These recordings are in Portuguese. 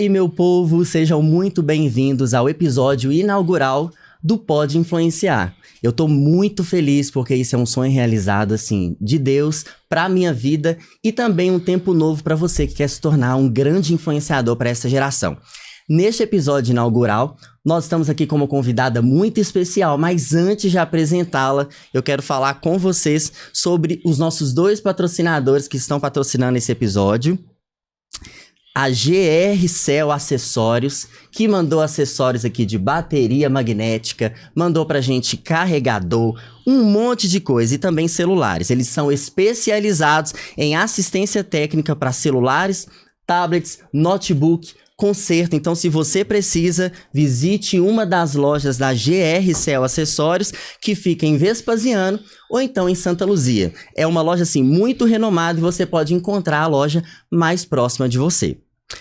aí, meu povo, sejam muito bem-vindos ao episódio inaugural do Pode Influenciar. Eu tô muito feliz porque isso é um sonho realizado, assim, de Deus pra minha vida e também um tempo novo pra você que quer se tornar um grande influenciador para essa geração. Neste episódio inaugural, nós estamos aqui com uma convidada muito especial, mas antes de apresentá-la, eu quero falar com vocês sobre os nossos dois patrocinadores que estão patrocinando esse episódio. A GR Cell Acessórios, que mandou acessórios aqui de bateria magnética, mandou pra gente carregador, um monte de coisa e também celulares. Eles são especializados em assistência técnica para celulares, tablets, notebook, conserto. Então, se você precisa, visite uma das lojas da GR Cell Acessórios, que fica em Vespasiano ou então em Santa Luzia. É uma loja, assim, muito renomada e você pode encontrar a loja mais próxima de você.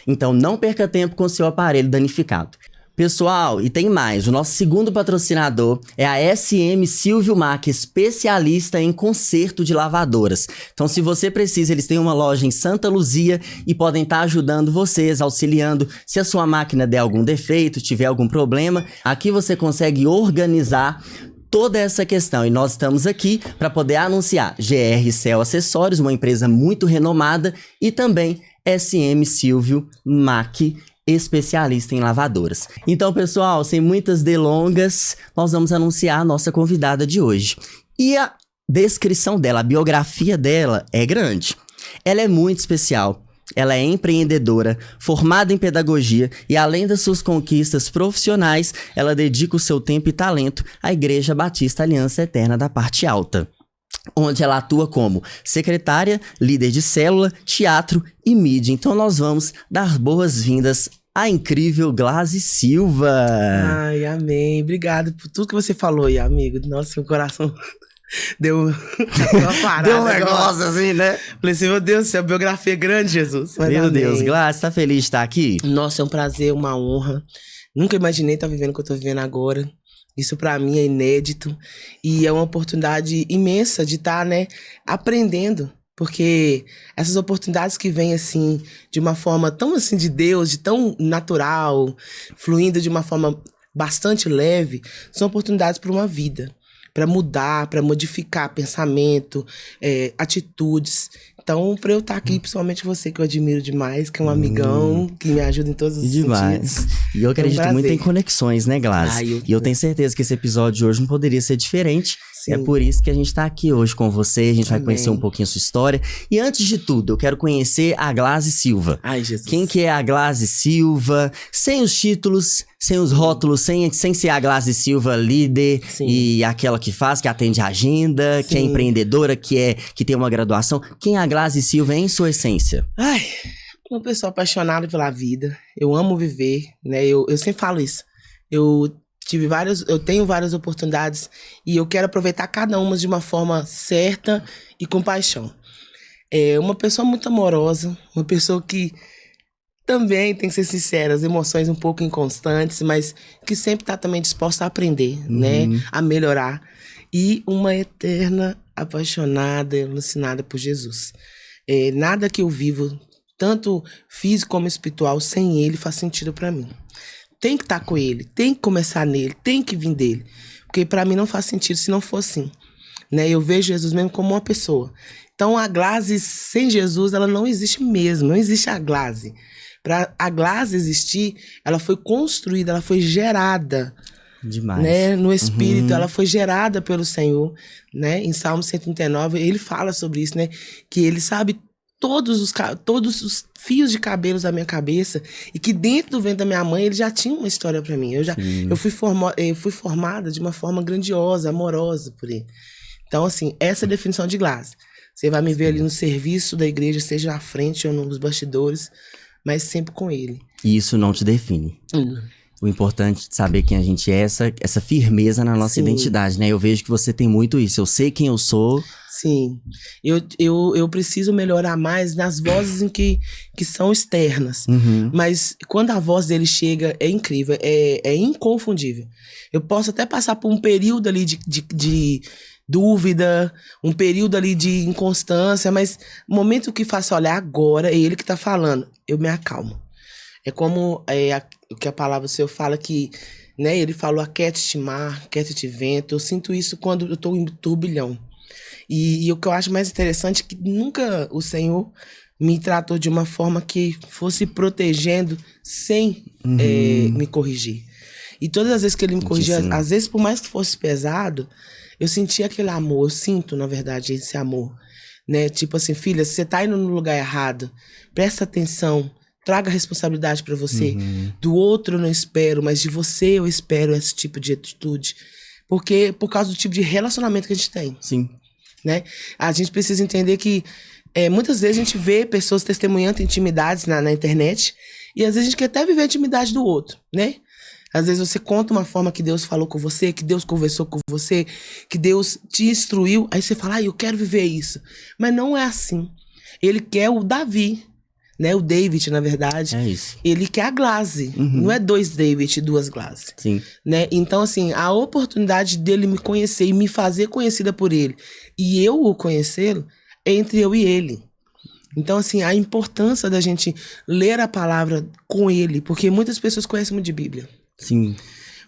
Então, não perca tempo com seu aparelho danificado. Pessoal, e tem mais, o nosso segundo patrocinador é a SM Silvio Mac, especialista em conserto de lavadoras. Então, se você precisa, eles têm uma loja em Santa Luzia e podem estar ajudando vocês, auxiliando. Se a sua máquina der algum defeito, tiver algum problema, aqui você consegue organizar toda essa questão. E nós estamos aqui para poder anunciar GR Cell Acessórios, uma empresa muito renomada, e também SM Silvio Mac, especialista em lavadoras. Então, pessoal, sem muitas delongas, nós vamos anunciar a nossa convidada de hoje. E a descrição dela, a biografia dela é grande. Ela é muito especial. Ela é empreendedora, formada em pedagogia e, além das suas conquistas profissionais, ela dedica o seu tempo e talento à Igreja Batista Aliança Eterna da Parte Alta, onde ela atua como secretária, líder de célula, teatro e mídia. Então nós vamos dar boas-vindas à incrível Glaze Silva. Ai, amém. Obrigado por tudo que você falou aí, amigo. Nossa, meu coração deu uma parada. Deu um negócio assim, né? Falei assim, meu Deus do céu, biografia grande, Jesus. Mas meu amém. Deus, Glaze, tá feliz de estar aqui? Nossa, é um prazer, uma honra. Nunca imaginei estar vivendo o que eu tô vivendo agora. Isso pra mim é inédito e é uma oportunidade imensa de estar, né, aprendendo. Porque essas oportunidades que vêm, assim, de uma forma tão, assim, de Deus, de tão natural, fluindo de uma forma bastante leve, são oportunidades para uma vida. Para mudar, para modificar pensamento, atitudes. Então, para eu estar aqui, principalmente você, que eu admiro demais, que é um amigão, que me ajuda em todos os sentidos. E eu acredito muito em conexões, né, Glaze? E eu tenho certeza que esse episódio de hoje não poderia ser diferente. Sim. É por isso que a gente tá aqui hoje com você, a gente vai conhecer um pouquinho a sua história. E antes de tudo, eu quero conhecer a Glaze Silva. Ai, Jesus. Quem que é a Glaze Silva? Sem os títulos, sem os rótulos, sem ser a Glaze Silva líder. Sim. E aquela que faz, que atende a agenda, sim, que é empreendedora, que tem uma graduação. Quem é a Glaze Silva em sua essência? Ai, uma pessoa apaixonada pela vida. Eu amo viver, né? Eu sempre falo isso. Eu tenho várias oportunidades e eu quero aproveitar cada uma de uma forma certa e com paixão. É uma pessoa muito amorosa, uma pessoa que também, tem que ser sincera, as emoções um pouco inconstantes, mas que sempre está também disposta a aprender, né? A melhorar. E uma eterna apaixonada e alucinada por Jesus. Nada que eu vivo, tanto físico como espiritual, sem ele faz sentido para mim. Tem que estar com ele, tem que começar nele, tem que vir dele. Porque para mim não faz sentido se não for assim. Né? Eu vejo Jesus mesmo como uma pessoa. Então a Glaze sem Jesus, ela não existe mesmo, não existe a Glaze. Para a Glaze existir, ela foi construída, ela foi gerada. Demais. Né? No Espírito, ela foi gerada pelo Senhor. Né? Em Salmo 139, ele fala sobre isso, né? Que ele sabe todos os fios de cabelos da minha cabeça e que dentro do ventre da minha mãe ele já tinha uma história para mim. Eu fui formada de uma forma grandiosa, amorosa por ele. Então, assim, essa é a definição de Glaze. Você vai me ver ali no serviço da igreja, seja à frente ou nos bastidores, mas sempre com ele. E isso não te define. O importante de saber quem a gente é, essa firmeza na nossa identidade, né? Eu vejo que você tem muito isso. Eu sei quem eu sou. Sim. Eu preciso melhorar mais nas vozes que são externas. Mas quando a voz dele chega, é incrível, é inconfundível. Eu posso até passar por um período ali de dúvida, um período ali de inconstância, mas no momento que faço, olha, agora é ele que tá falando, eu me acalmo. É como o que a palavra do Senhor fala que, né, ele falou, aquiete-te mar, aquiete-te vento. Eu sinto isso quando eu estou em turbilhão. E o que eu acho mais interessante é que nunca o Senhor me tratou de uma forma que fosse protegendo sem me corrigir. E todas as vezes que ele me corrigia, às vezes por mais que fosse pesado, eu sentia aquele amor, eu sinto, na verdade, esse amor. Né? Tipo assim, filha, se você tá indo no lugar errado, presta atenção, traga responsabilidade pra você. Do outro eu não espero, mas de você eu espero esse tipo de atitude. Porque por causa do tipo de relacionamento que a gente tem. Sim. Né? A gente precisa entender que muitas vezes a gente vê pessoas testemunhando intimidades na internet e às vezes a gente quer até viver a intimidade do outro, né? Às vezes você conta uma forma que Deus falou com você, que Deus conversou com você, que Deus te instruiu, aí você fala, eu quero viver isso. Mas não é assim. Ele quer o Davi, né? O David, na verdade. É isso. Ele quer a Glaze. Não é 2 David e 2 Glaze. Sim. Né? Então, assim, a oportunidade dele me conhecer e me fazer conhecida por ele e eu o conhecê-lo é entre eu e ele. Então, assim, a importância da gente ler a palavra com ele, porque muitas pessoas conhecem muito de Bíblia. Sim.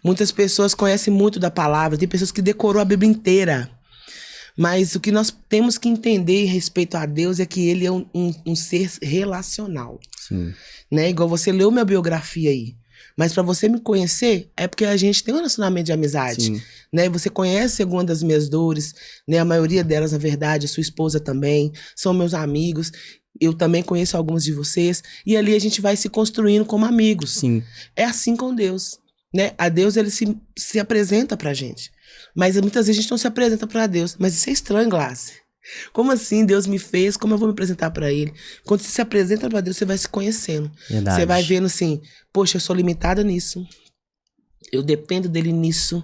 Muitas pessoas conhecem muito da palavra, tem pessoas que decorou a Bíblia inteira. Mas o que nós temos que entender em respeito a Deus é que ele é um ser relacional. Sim. Né? Igual você leu minha biografia aí. Mas para você me conhecer, é porque a gente tem um relacionamento de amizade. Sim. Né? Você conhece alguma das minhas dores, né? A maioria delas, na verdade, a sua esposa também, são meus amigos. Eu também conheço alguns de vocês. E ali a gente vai se construindo como amigos. Sim. É assim com Deus. Né? A Deus, ele se apresenta pra gente. Mas muitas vezes a gente não se apresenta pra Deus. Mas isso é estranho, Glace. Como assim Deus me fez? Como eu vou me apresentar pra ele? Quando você se apresenta pra Deus, você vai se conhecendo. Verdade. Você vai vendo assim, poxa, eu sou limitada nisso. Eu dependo dele nisso.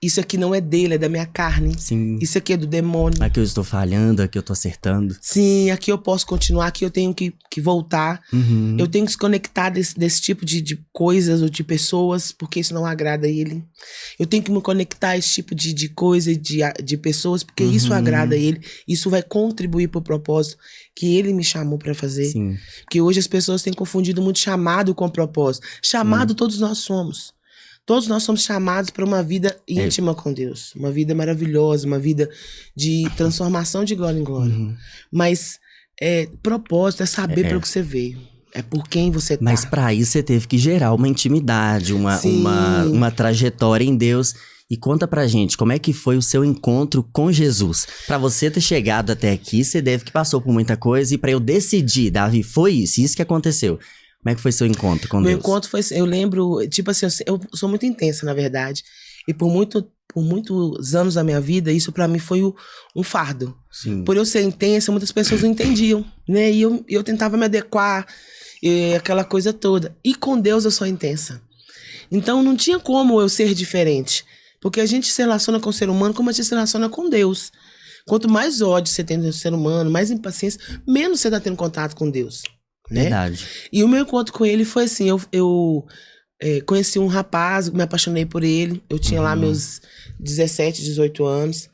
Isso aqui não é dele, é da minha carne. Sim. Isso aqui é do demônio. Aqui eu estou falhando, aqui eu estou acertando. Sim, aqui eu posso continuar, aqui eu tenho que voltar. Eu tenho que se conectar desse tipo de coisas ou de pessoas, porque isso não agrada a ele. Eu tenho que me conectar a esse tipo de coisa e de pessoas, porque isso agrada a ele. Isso vai contribuir para o propósito que ele me chamou para fazer. Sim. Porque hoje as pessoas têm confundido muito chamado com propósito. Chamado todos nós somos. Todos nós somos chamados para uma vida íntima com Deus. Uma vida maravilhosa, uma vida de transformação de glória em glória. Mas propósito é saber para o que você veio. É por quem você tá. Mas para isso você teve que gerar uma intimidade, uma trajetória em Deus. E conta pra gente, como é que foi o seu encontro com Jesus? Pra você ter chegado até aqui, você deve que passou por muita coisa. E pra eu decidir, Davi, foi isso que aconteceu. Como é que foi seu encontro com Deus? Meu encontro foi, eu lembro, tipo assim, eu sou muito intensa, na verdade. E por muitos anos da minha vida, isso pra mim foi um fardo. Sim. Por eu ser intensa, muitas pessoas não entendiam, né? E eu tentava me adequar, aquela coisa toda. E com Deus eu sou intensa. Então não tinha como eu ser diferente. Porque a gente se relaciona com o ser humano como a gente se relaciona com Deus. Quanto mais ódio você tem do ser humano, mais impaciência, menos você tá tendo contato com Deus. Né? Verdade. E o meu encontro com ele foi assim, eu conheci um rapaz, me apaixonei por ele, eu tinha lá meus 17, 18 anos,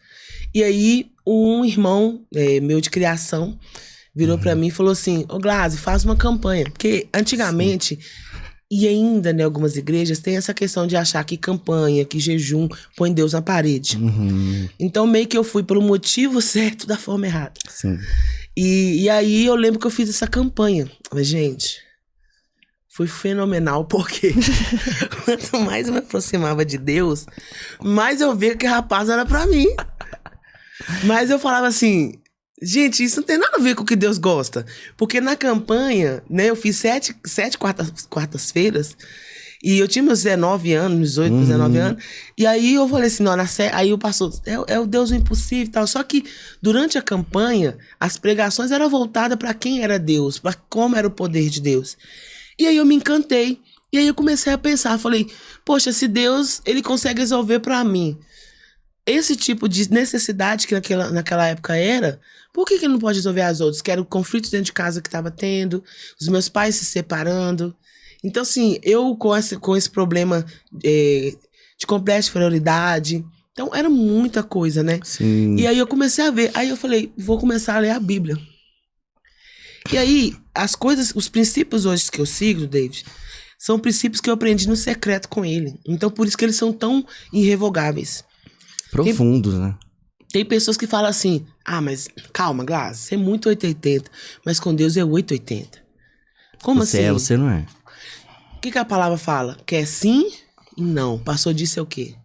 e aí um irmão meu de criação virou pra mim e falou assim, ô Glaze, faz uma campanha, porque antigamente, e ainda em algumas igrejas, tem essa questão de achar que campanha, que jejum, põe Deus na parede. Então meio que eu fui pelo motivo certo da forma errada. Sim. E aí eu lembro que eu fiz essa campanha. Mas, gente, foi fenomenal, porque quanto mais eu me aproximava de Deus, mais eu via que rapaz era pra mim. Mas eu falava assim, gente, isso não tem nada a ver com o que Deus gosta. Porque na campanha, né, eu fiz 7 quartas-feiras, e eu tinha meus 19 anos, 18, 19 anos. E aí eu falei assim, não, aí o pastor, é o Deus o impossível e tal. Só que durante a campanha, as pregações eram voltadas para quem era Deus, para como era o poder de Deus. E aí eu me encantei. E aí eu comecei a pensar, falei, poxa, se Deus, ele consegue resolver para mim esse tipo de necessidade que naquela época era, por que ele não pode resolver as outras? Que eram conflitos dentro de casa que estava tendo, os meus pais se separando. Então, assim, eu com esse problema de complexo de inferioridade, então era muita coisa, né? Sim. E aí eu comecei a ver, aí eu falei, vou começar a ler a Bíblia. E aí, as coisas, os princípios hoje que eu sigo, David, São princípios que eu aprendi no secreto com ele. Então, por isso que eles são tão irrevogáveis. Profundos, né? Tem pessoas que falam assim, mas calma, Glass, você é muito 880, mas com Deus é 880. Como você assim? É, você não é. O que a palavra fala? Que é sim e não. Passou disso é o quê?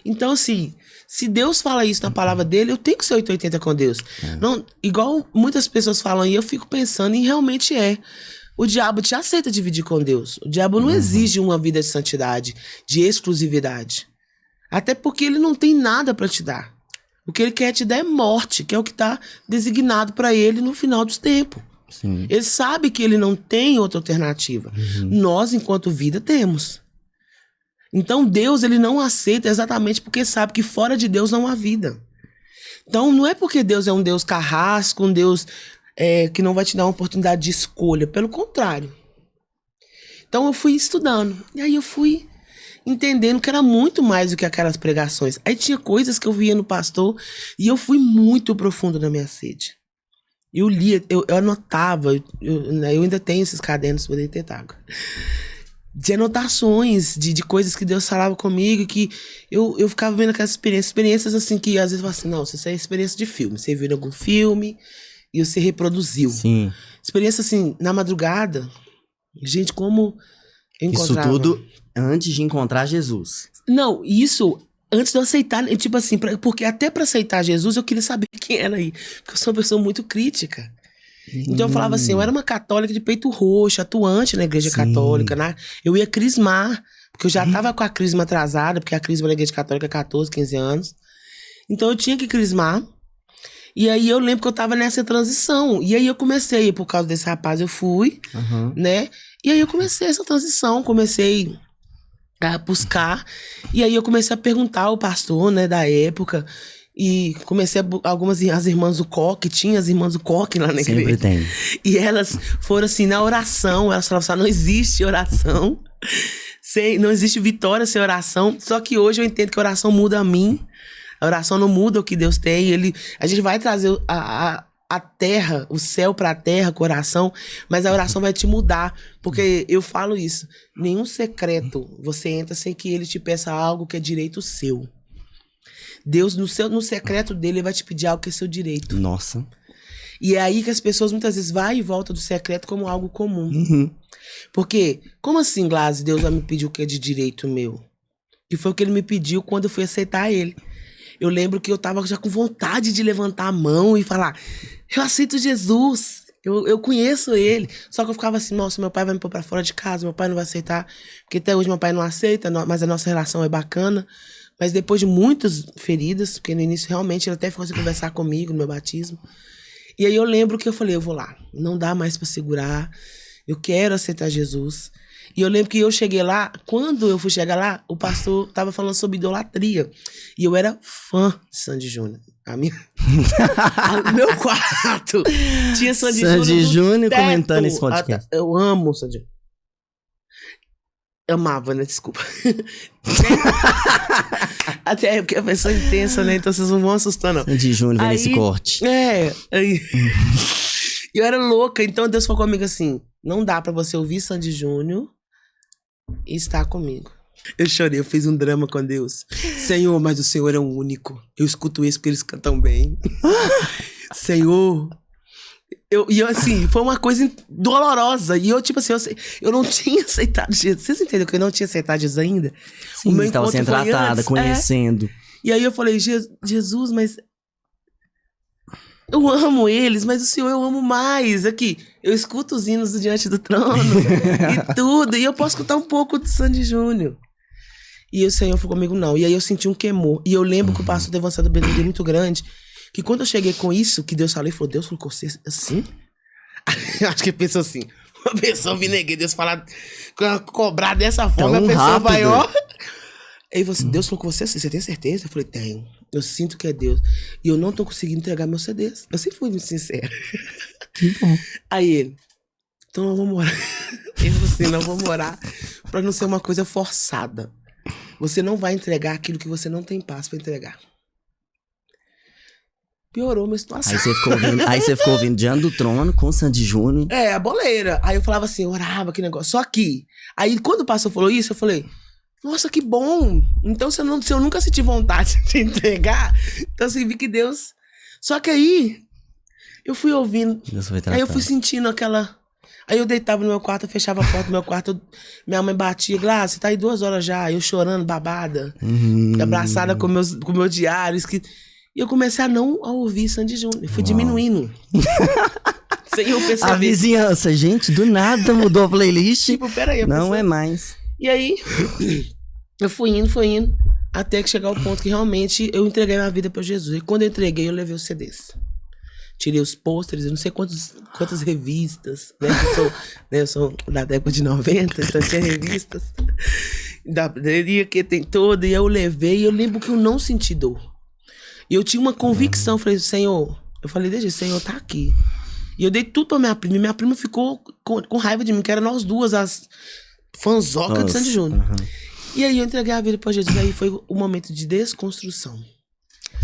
Então, assim, se Deus fala isso na palavra dele, eu tenho que ser 880 com Deus. Não, igual muitas pessoas falam, e eu fico pensando, e realmente é. O diabo te aceita dividir com Deus. O diabo não exige uma vida de santidade, de exclusividade. Até porque ele não tem nada para te dar. O que ele quer te dar é morte, que é o que está designado para ele no final dos tempos. Sim. Ele sabe que ele não tem outra alternativa. Nós, enquanto vida, temos. Então Deus, ele não aceita exatamente porque sabe que fora de Deus não há vida. Então não é porque Deus é um Deus carrasco, um Deus que não vai te dar uma oportunidade de escolha. Pelo contrário. Então eu fui estudando. E aí eu fui entendendo que era muito mais do que aquelas pregações. Aí tinha coisas que eu via no pastor e eu fui muito profundo na minha sede. Eu lia, eu anotava, eu ainda tenho esses cadernos, poderia tentar água. De anotações, de coisas que Deus falava comigo, que eu ficava vendo aquelas experiências assim, que às vezes eu falava assim, não, isso é experiência de filme. Você viu em algum filme e você reproduziu. Sim. Experiência assim, na madrugada, gente, como eu encontrava. Isso tudo antes de encontrar Jesus. Não, isso antes de eu aceitar, tipo assim, porque até pra aceitar Jesus eu queria saber quem era aí, porque eu sou uma pessoa muito crítica. Então eu falava assim, eu era uma católica de peito roxo, atuante na igreja católica, né? Eu ia crismar, porque eu já tava com a crisma atrasada, porque a crisma na igreja católica é 14, 15 anos. Então eu tinha que crismar. E aí eu lembro que eu tava nessa transição. E aí eu comecei, por causa desse rapaz eu fui, né? E aí eu comecei essa transição, comecei a buscar. E aí eu comecei a perguntar ao pastor, né, da época. E comecei as irmãs do coque, tinha as irmãs do coque lá na igreja. Sempre tem. E elas foram assim, na oração, elas falavam assim, não existe oração, não existe vitória sem oração. Só que hoje eu entendo que a oração muda a mim. A oração não muda o que Deus tem. A gente vai trazer a terra, o céu pra terra com a oração, mas a oração vai te mudar. Porque eu falo isso, nenhum secreto você entra sem que ele te peça algo que é direito seu. Deus, no secreto dele, ele vai te pedir algo que é seu direito. Nossa. E é aí que as pessoas muitas vezes vão e voltam do secreto como algo comum. Porque, como assim, Glass, Deus vai me pedir o que é de direito meu? Que foi o que ele me pediu quando eu fui aceitar ele. Eu lembro que eu tava já com vontade de levantar a mão e falar, eu aceito Jesus, eu conheço ele. Só que eu ficava assim, nossa, meu pai vai me pôr pra fora de casa, meu pai não vai aceitar. Porque até hoje meu pai não aceita, mas a nossa relação é bacana. Mas depois de muitas feridas, porque no início realmente ele até ficou assim conversar comigo no meu batismo. E aí eu lembro que eu falei, eu vou lá, não dá mais pra segurar, eu quero aceitar Jesus. E eu lembro que eu cheguei lá, quando eu fui chegar lá, o pastor tava falando sobre idolatria. E eu era fã de Sandy Júnior. Meu quarto tinha Sandy Júnior comentando esse podcast. Eu amo Sandy Júnior. Amava, né? Desculpa. Até porque a pessoa é intensa, né? Então vocês não vão assustando, não. Sandy Júnior vendo esse corte. Aí... Eu era louca, então Deus falou comigo assim, não dá pra você ouvir Sandy Júnior e estar comigo. Eu chorei, eu fiz um drama com Deus. Senhor, mas o Senhor é o único. Eu escuto isso porque eles cantam bem. Senhor... E eu, assim, foi uma coisa dolorosa. E eu, tipo assim, eu não tinha aceitado Jesus. Vocês entendem que eu não tinha aceitado Jesus ainda? Sim, o meu estava sendo tratada, conhecendo. E aí eu falei, Jesus, mas... Eu amo eles, mas o Senhor eu amo mais. Aqui, eu escuto os hinos do Diante do Trono e tudo. E eu posso escutar um pouco de Sandy Júnior. E o Senhor falou comigo, não. E aí eu senti um queimor. E eu lembro que o pastor teve uma sabedoria muito grande. Que quando eu cheguei com isso, que Deus falou, ele falou, Deus colocou você assim? Acho que ele pensou assim, uma pessoa vir na igreja, Deus falar, cobrar dessa forma, tão a pessoa rápido. vai, ó. Aí você, Deus colocou você assim, você tem certeza? Eu falei, tenho. Eu sinto que é Deus. E eu não tô conseguindo entregar meus CDs. Eu sempre fui muito sincero. Que bom. Aí ele, então eu vou morar. Ele falou assim, não vou morar pra não ser uma coisa forçada. Você não vai entregar aquilo que você não tem paz pra entregar. piorou a minha situação. Aí você ficou ouvindo Diante do Trono com Sandy Júnior. A boleira. Aí eu falava assim, eu orava, que negócio. Só que, aí quando o pastor falou isso, eu falei, nossa, que bom. Então, se eu nunca senti vontade de entregar, então eu vi que Deus... Só que aí, eu fui ouvindo. Aí eu fui sentindo aquela... Aí eu deitava no meu quarto, eu fechava a porta do meu quarto, minha mãe batia, Glácia, você tá aí 2 horas já, eu chorando, babada, abraçada com meu diário, e eu comecei a não ouvir Sandy Júnior, fui diminuindo. Sem eu perceber. A vizinhança, gente, do nada mudou a playlist. Tipo, peraí. Não é mais. E aí, eu fui indo, até que chegar ao ponto que realmente eu entreguei minha vida pra Jesus. E quando eu entreguei, eu levei os CDs. Tirei os pôsteres, eu não sei quantas revistas, né? Eu sou da década de 90, então tinha revistas da livraria que tem toda, e eu levei, e eu lembro que eu não senti dor. E eu tinha uma convicção, falei, Senhor, desde Senhor, tá aqui. E eu dei tudo pra minha prima ficou com raiva de mim, que era nós duas, as fanzocas de Sandy Júnior. E aí eu entreguei a vida pra Jesus, aí foi o momento de desconstrução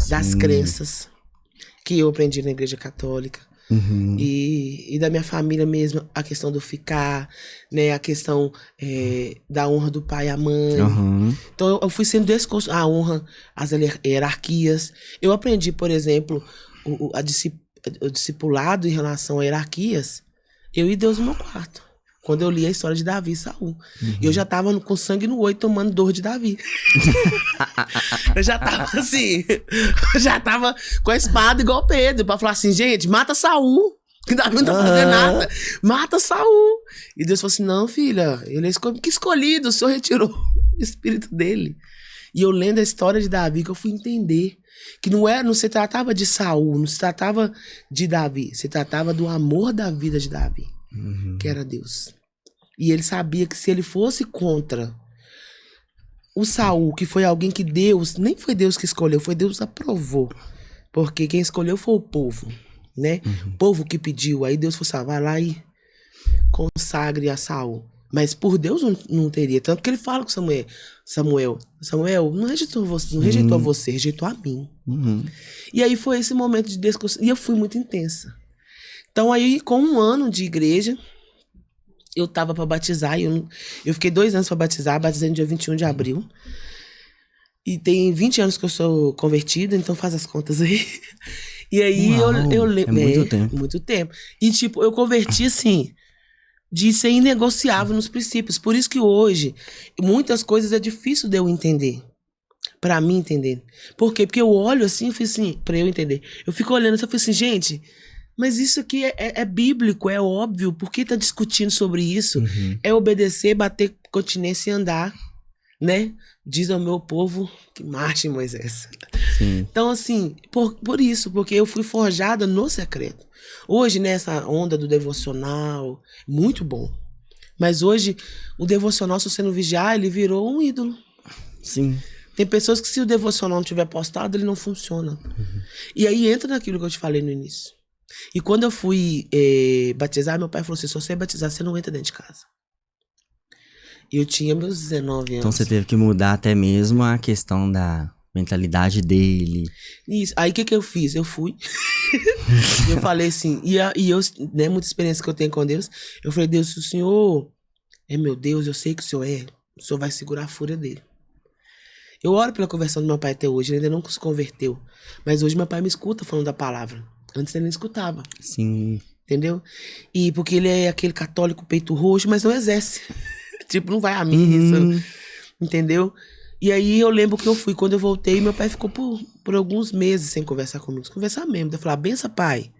das crenças que eu aprendi na igreja católica. E da minha família mesmo, a questão do ficar, né, a questão da honra do pai e a mãe. Então eu fui sendo desconstruída, a honra, as hierarquias. Eu aprendi, por exemplo, o discipulado em relação a hierarquias, eu e Deus no meu quarto. Quando eu li a história de Davi e Saul. Eu já tava com sangue no olho, tomando dor de Davi. Eu já tava assim, eu já tava com a espada igual Pedro, pra falar assim, gente, mata Saul, que Davi não tá fazendo nada. Mata Saul. E Deus falou assim, não, filha, ele é escolhido, o Senhor retirou o espírito dele. E eu lendo a história de Davi, que eu fui entender que não se tratava de Saul, não se tratava de Davi, se tratava do amor da vida de Davi. Que era Deus. E ele sabia que se ele fosse contra o Saul, que foi alguém que Deus, nem foi Deus que escolheu, foi Deus que aprovou. Porque quem escolheu foi o povo, né? O povo que pediu. Aí Deus falou assim, vai lá e consagre a Saul. Mas por Deus não teria. Tanto que ele fala com Samuel não rejeitou você, a você, rejeitou a mim. E aí foi esse momento de desconstrução. E eu fui muito intensa. Então aí, com 1 ano de igreja, eu tava pra batizar, eu fiquei 2 anos pra batizar, batizei no dia 21 de abril. E tem 20 anos que eu sou convertida, então faz as contas aí. E aí eu lembro. Muito tempo. Muito tempo. E tipo, eu converti assim, de ser inegociável nos princípios. Por isso que hoje, muitas coisas é difícil de eu entender. Pra mim entender. Por quê? Porque eu olho assim, eu fiz assim, pra eu entender. Eu fico olhando assim, eu fiz assim, gente... Mas isso aqui é bíblico, é óbvio. Por que tá discutindo sobre isso? É obedecer, bater continência e andar, né? Diz ao meu povo que marche, Moisés. Então, assim, por isso, porque eu fui forjada no secreto. Hoje, nessa onda do devocional, muito bom. Mas hoje, o devocional, se você não vigiar, ele virou um ídolo. Tem pessoas que se o devocional não tiver postado, ele não funciona. E aí entra naquilo que eu te falei no início. E quando eu fui batizar, meu pai falou assim, se você batizar, você não entra dentro de casa. E eu tinha meus 19 anos. Então você teve que mudar até mesmo a questão da mentalidade dele. Isso. Aí o que eu fiz? Eu fui. Eu falei assim, e eu, né, muita experiência que eu tenho com Deus, eu falei, Deus, se o Senhor é meu Deus, eu sei que o Senhor vai segurar a fúria dele. Eu oro pela conversão do meu pai até hoje, ele ainda não se converteu. Mas hoje meu pai me escuta falando da palavra. Antes ele não escutava. Entendeu? E porque ele é aquele católico peito roxo, mas não exerce. Tipo, não vai à missa. Entendeu? E aí eu lembro que eu fui, quando eu voltei, meu pai ficou por alguns meses sem conversar comigo. Conversar mesmo. Eu falei, benção, pai.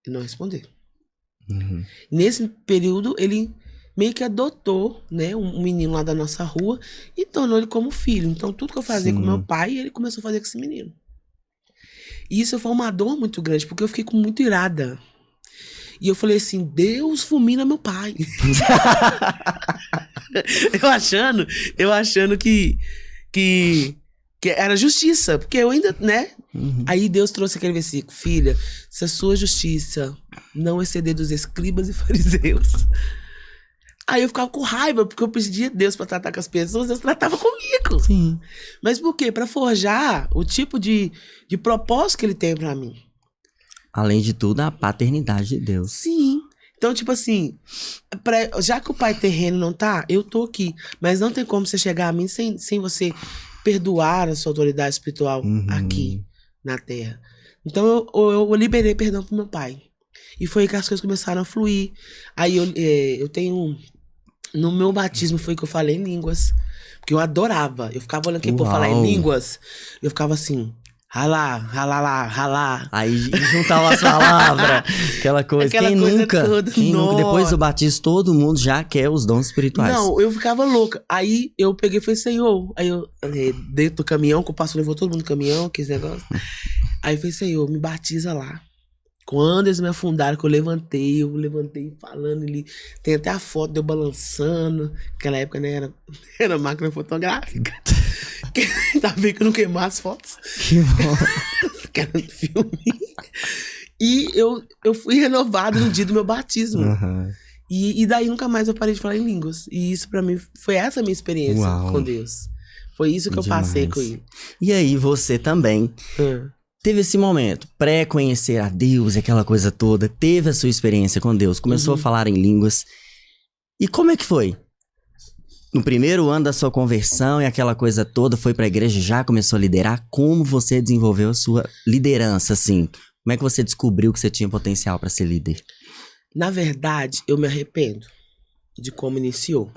Ele não respondeu. Nesse período, ele meio que adotou, né, um menino lá da nossa rua e tornou ele como filho. Então, tudo que eu fazia com meu pai, ele começou a fazer com esse menino. E isso foi uma dor muito grande, porque eu fiquei com muito irada. E eu falei assim, Deus fulmina meu pai. eu achando que era justiça, porque eu ainda, né? Aí Deus trouxe aquele versículo, filha, se a sua justiça não exceder dos escribas e fariseus. Aí eu ficava com raiva, porque eu pedia Deus pra tratar com as pessoas, Deus tratava comigo. Mas por quê? Pra forjar o tipo de propósito que ele tem pra mim. Além de tudo, a paternidade de Deus. Sim. Então, tipo assim, já que o pai terreno não tá, eu tô aqui. Mas não tem como você chegar a mim sem você perdoar a sua autoridade espiritual aqui na terra. Então, eu liberei perdão pro meu pai. E foi aí que as coisas começaram a fluir. Aí eu tenho... No meu batismo foi que eu falei em línguas. Porque eu adorava. Eu ficava olhando quem pô falar em línguas. Eu ficava assim... Ralá, ralá, ralá. Aí juntava as palavras, aquela coisa. Quem nunca, depois do batismo, todo mundo já quer os dons espirituais. Não, eu ficava louca. Aí eu peguei e falei, Senhor. Aí eu, dentro do caminhão, que o pastor levou todo mundo no caminhão, que esse negócio. Aí eu falei, Senhor, me batiza lá. Quando eles me afundaram, que eu levantei falando ali. Tem até a foto de eu balançando. Naquela época, né, era máquina fotográfica. Ainda bem que eu não queimar as fotos. Que bom. Que era no filme. E eu fui renovado no dia do meu batismo. E daí nunca mais eu parei de falar em línguas. E isso pra mim, foi essa a minha experiência com Deus. Foi isso que eu passei com ele. E aí você também teve esse momento, pré-conhecer a Deus, aquela coisa toda. Teve a sua experiência com Deus. Começou a falar em línguas. E como é que foi? No primeiro ano da sua conversão e aquela coisa toda, foi pra igreja, já começou a liderar. Como você desenvolveu a sua liderança, assim? Como é que você descobriu que você tinha potencial pra ser líder? Na verdade, eu me arrependo de como iniciou.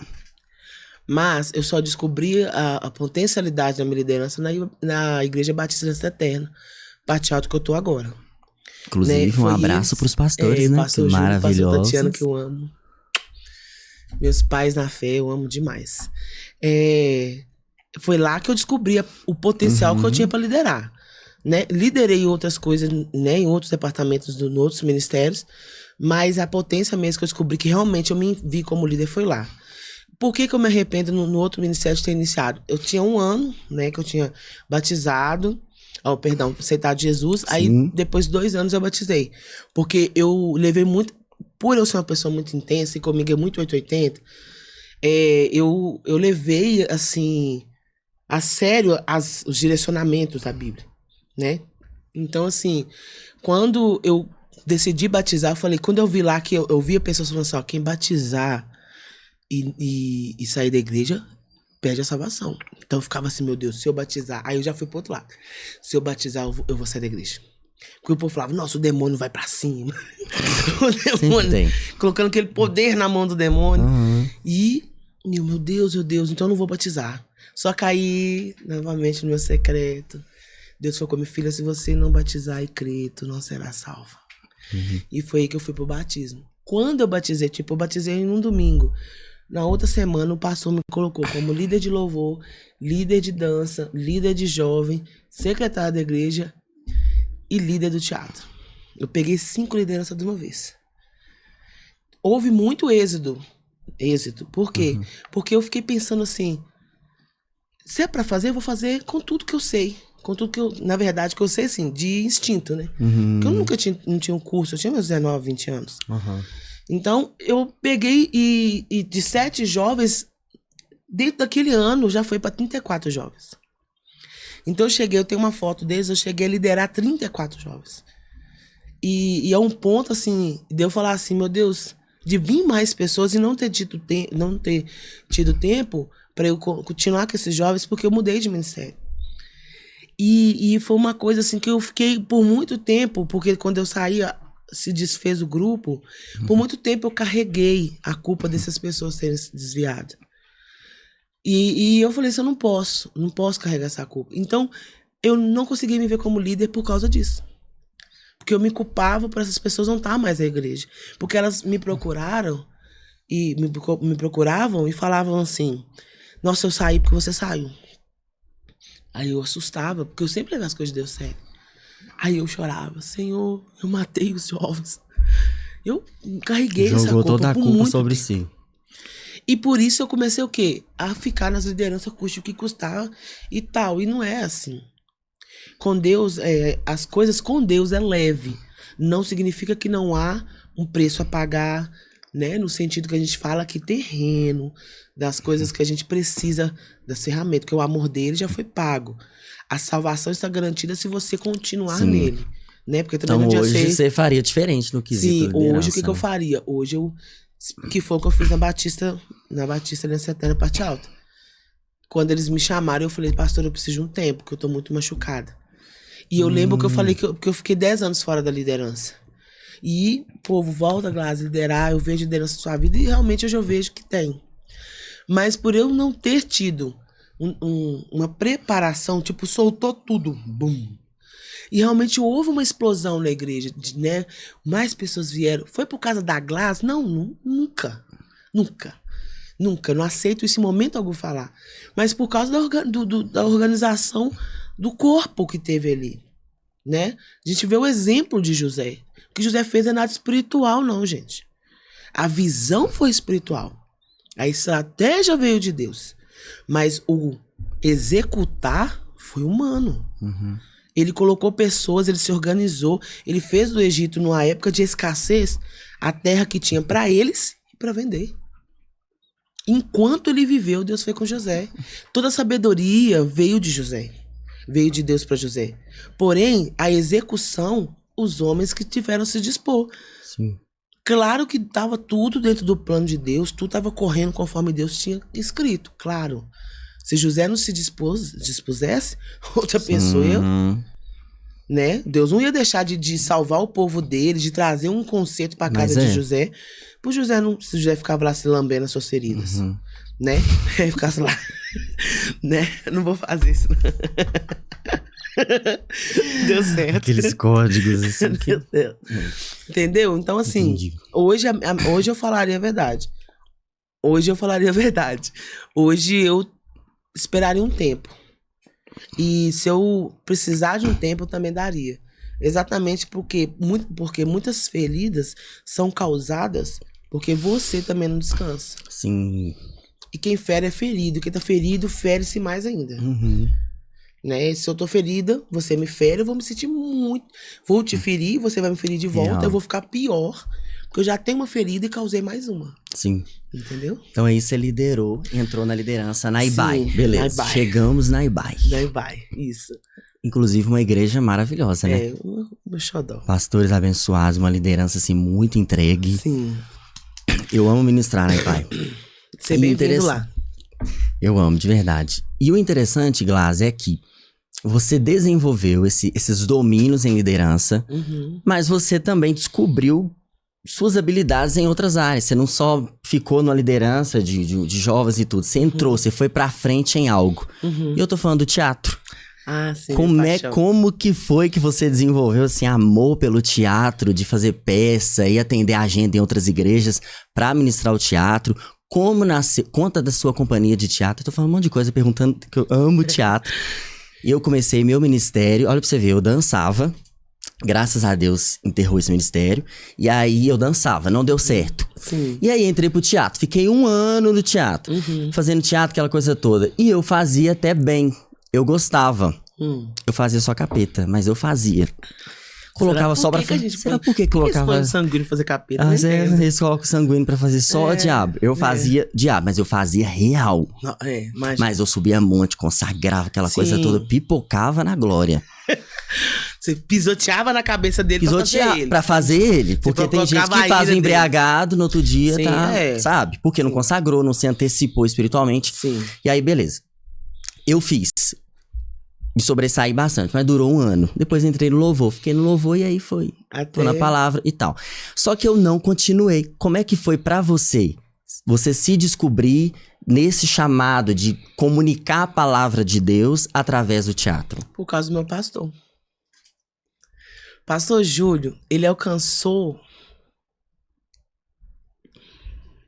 Mas eu só descobri a potencialidade da minha liderança na Igreja Batista Nesta Eterna, parte alto que eu tô agora. Inclusive, né? Um abraço pros pastores, né? Pastor Júlio, maravilhosos. Pastor Tatiana, que eu amo. Meus pais na fé, eu amo demais. Foi lá que eu descobri o potencial que eu tinha para liderar. Né? Liderei outras coisas, né, em outros departamentos, em outros ministérios, mas a potência mesmo que eu descobri que realmente eu me vi como líder foi lá. Por que eu me arrependo no outro ministério de ter iniciado? Eu tinha 1 ano, né, que eu tinha batizado, aceitado Jesus. Sim. Aí depois de 2 anos eu batizei. Porque eu levei muito, por eu ser uma pessoa muito intensa e comigo é muito 880, eu levei, assim, a sério os direcionamentos da Bíblia, né? Então, assim, quando eu decidi batizar, eu falei, quando eu vi lá que eu via pessoas falando assim, ó, quem batizar e sair da igreja, perde a salvação. Então eu ficava assim, meu Deus, se eu batizar, aí eu já fui pro outro lado. Se eu batizar, eu vou sair da igreja. Porque o povo falava, nossa, o demônio vai pra cima. O demônio, colocando aquele poder na mão do demônio. E meu Deus, então eu não vou batizar. Só caí novamente no meu secreto. Deus falou comigo, filha, se você não batizar e crer, tu não será salva. E foi aí que eu fui pro batismo. Quando eu batizei, eu batizei em um domingo. Na outra semana, o pastor me colocou como líder de louvor, líder de dança, líder de jovem, secretário da igreja e líder do teatro. Eu peguei 5 lideranças de uma vez. Houve muito êxito. Por quê? Porque eu fiquei pensando assim, se é pra fazer, eu vou fazer com tudo que eu sei. Com tudo que eu, na verdade, que eu sei, assim, de instinto, né? Porque eu nunca não tinha um curso, eu tinha meus 19, 20 anos. Então, eu peguei e de 7 jovens, dentro daquele ano, já foi para 34 jovens. Então, eu tenho uma foto deles, eu cheguei a liderar 34 jovens. E é um ponto, assim, de eu falar assim, meu Deus, de vir mais pessoas e não ter tido tempo para eu continuar com esses jovens, porque eu mudei de ministério. E foi uma coisa, assim, que eu fiquei por muito tempo, porque quando eu saía, se desfez o grupo, por muito tempo eu carreguei a culpa dessas pessoas terem se desviado. E eu falei assim, eu não posso carregar essa culpa. Então, eu não consegui me ver como líder por causa disso. Porque eu me culpava por essas pessoas não estar mais na igreja. Porque elas me procuraram, e me procuravam e falavam assim, nossa, eu saí porque você saiu. Aí eu assustava, porque eu sempre levava as coisas de Deus sério. Aí eu chorava, Senhor, eu matei os jovens. Eu carreguei essa culpa. Jogou toda a culpa sobre tempo. si. E por isso eu comecei o quê? A ficar nas lideranças, custe o que custar e tal. E não é assim. Com Deus, as coisas com Deus é leve. Não significa que não há um preço a pagar, né? No sentido que a gente fala que terreno, das coisas que a gente precisa, das ferramentas, porque o amor dele já foi pago. A salvação está garantida se você continuar nele, né? Porque também Então não adianta hoje você faria diferente no quesito Sim, liderança, hoje o que eu né? faria? Hoje que foi o que eu fiz na Batista Aliança Eterna Parte Alta. Quando eles me chamaram, eu falei, pastor, eu preciso de um tempo, porque eu tô muito machucada. E eu lembro que eu falei que eu fiquei 10 anos fora da liderança. E, povo, volta, Glass, liderar, eu vejo liderança na sua vida, e realmente hoje eu vejo que tem. Mas por eu não ter tido uma preparação, tipo, soltou tudo, bum. E realmente houve uma explosão na igreja, né? Mais pessoas vieram. Foi por causa da Glass? Não, nunca. Nunca. Nunca. Não aceito isso em momento algum falar. Mas por causa da organização do corpo que teve ali, né? A gente vê o exemplo de José. O que José fez é nada espiritual, não, gente. A visão foi espiritual. A estratégia veio de Deus. Mas o executar foi humano. Uhum. Ele colocou pessoas, ele se organizou, ele fez do Egito, numa época de escassez, a terra que tinha para eles e para vender. Enquanto ele viveu, Deus foi com José. Toda a sabedoria veio de José. Veio de Deus para José. Porém, a execução, os homens que tiveram se dispor. Sim. Claro que estava tudo dentro do plano de Deus, tudo estava correndo conforme Deus tinha escrito, claro. Se José não se dispusesse, outra pessoa, né? Deus não ia deixar de salvar o povo dele, de trazer um conceito para casa de José. Por José não, se José ficava lá se lambendo as suas feridas, né? Ficasse lá, né? Não vou fazer isso, não. Deu certo. Aqueles códigos assim. Deu certo. Entendeu? Então, assim, hoje eu falaria a verdade. Hoje eu esperaria um tempo. E se eu precisar de um tempo, eu também daria. Exatamente porque muitas feridas são causadas porque você também não descansa. Sim. E quem fere é ferido. Quem tá ferido, fere-se mais ainda. Né? Se eu tô ferida, você me fere, eu vou me sentir muito. Vou te ferir, você vai me ferir de volta, eu vou ficar pior. Porque eu já tenho uma ferida e causei mais uma. Sim. Entendeu? Então aí você liderou, entrou na liderança na IBAI. Sim, beleza. na IBAI. Chegamos na IBAI. Na IBAI, isso. Inclusive uma igreja maravilhosa, né? É, meu xodó. Pastores abençoados, uma liderança assim muito entregue. Sim. Eu amo ministrar na IBAI. Ser bem-vindo lá. Eu amo, de verdade. E o interessante, Glass, é que você desenvolveu esses domínios em liderança, mas você também descobriu suas habilidades em outras áreas. Você não só ficou na liderança de jovens e tudo. Você entrou, você foi pra frente em algo. E eu tô falando do teatro. Ah, sim. Como que foi que você desenvolveu assim, amor pelo teatro, de fazer peça e atender a agenda em outras igrejas pra ministrar o teatro? Como nasceu? Conta da sua companhia de teatro. Eu tô falando um monte de coisa, perguntando que eu amo teatro. E eu comecei meu ministério, olha pra você ver, eu dançava. Graças a Deus, enterrou esse ministério. E aí eu dançava, não deu certo. Sim. E aí entrei pro teatro. Fiquei 1 ano no teatro. Fazendo teatro, aquela coisa toda. E eu fazia até bem. Eu gostava. Eu fazia só capeta, mas eu fazia. Colocava só pra fazer. Será por que colocava? Eles sanguíneo fazer capeta. Eles colocam sanguíneo pra fazer só diabo. Eu fazia diabo, mas eu fazia real. Não, mas eu subia monte, consagrava aquela coisa toda, pipocava na glória. Você pisoteava na cabeça dele pra fazer ele. Porque tem gente que faz o embriagado no outro dia, sabe? Porque não consagrou, não se antecipou espiritualmente. Sim. E aí, beleza. Eu fiz. Me sobressaí bastante, mas durou 1 ano. Depois entrei no louvor. Fiquei no louvor e aí foi. Tô na palavra e tal. Só que eu não continuei. Como é que foi pra você? Você se descobrir nesse chamado de comunicar a palavra de Deus através do teatro? Por causa do meu pastor. Pastor Júlio, ele alcançou...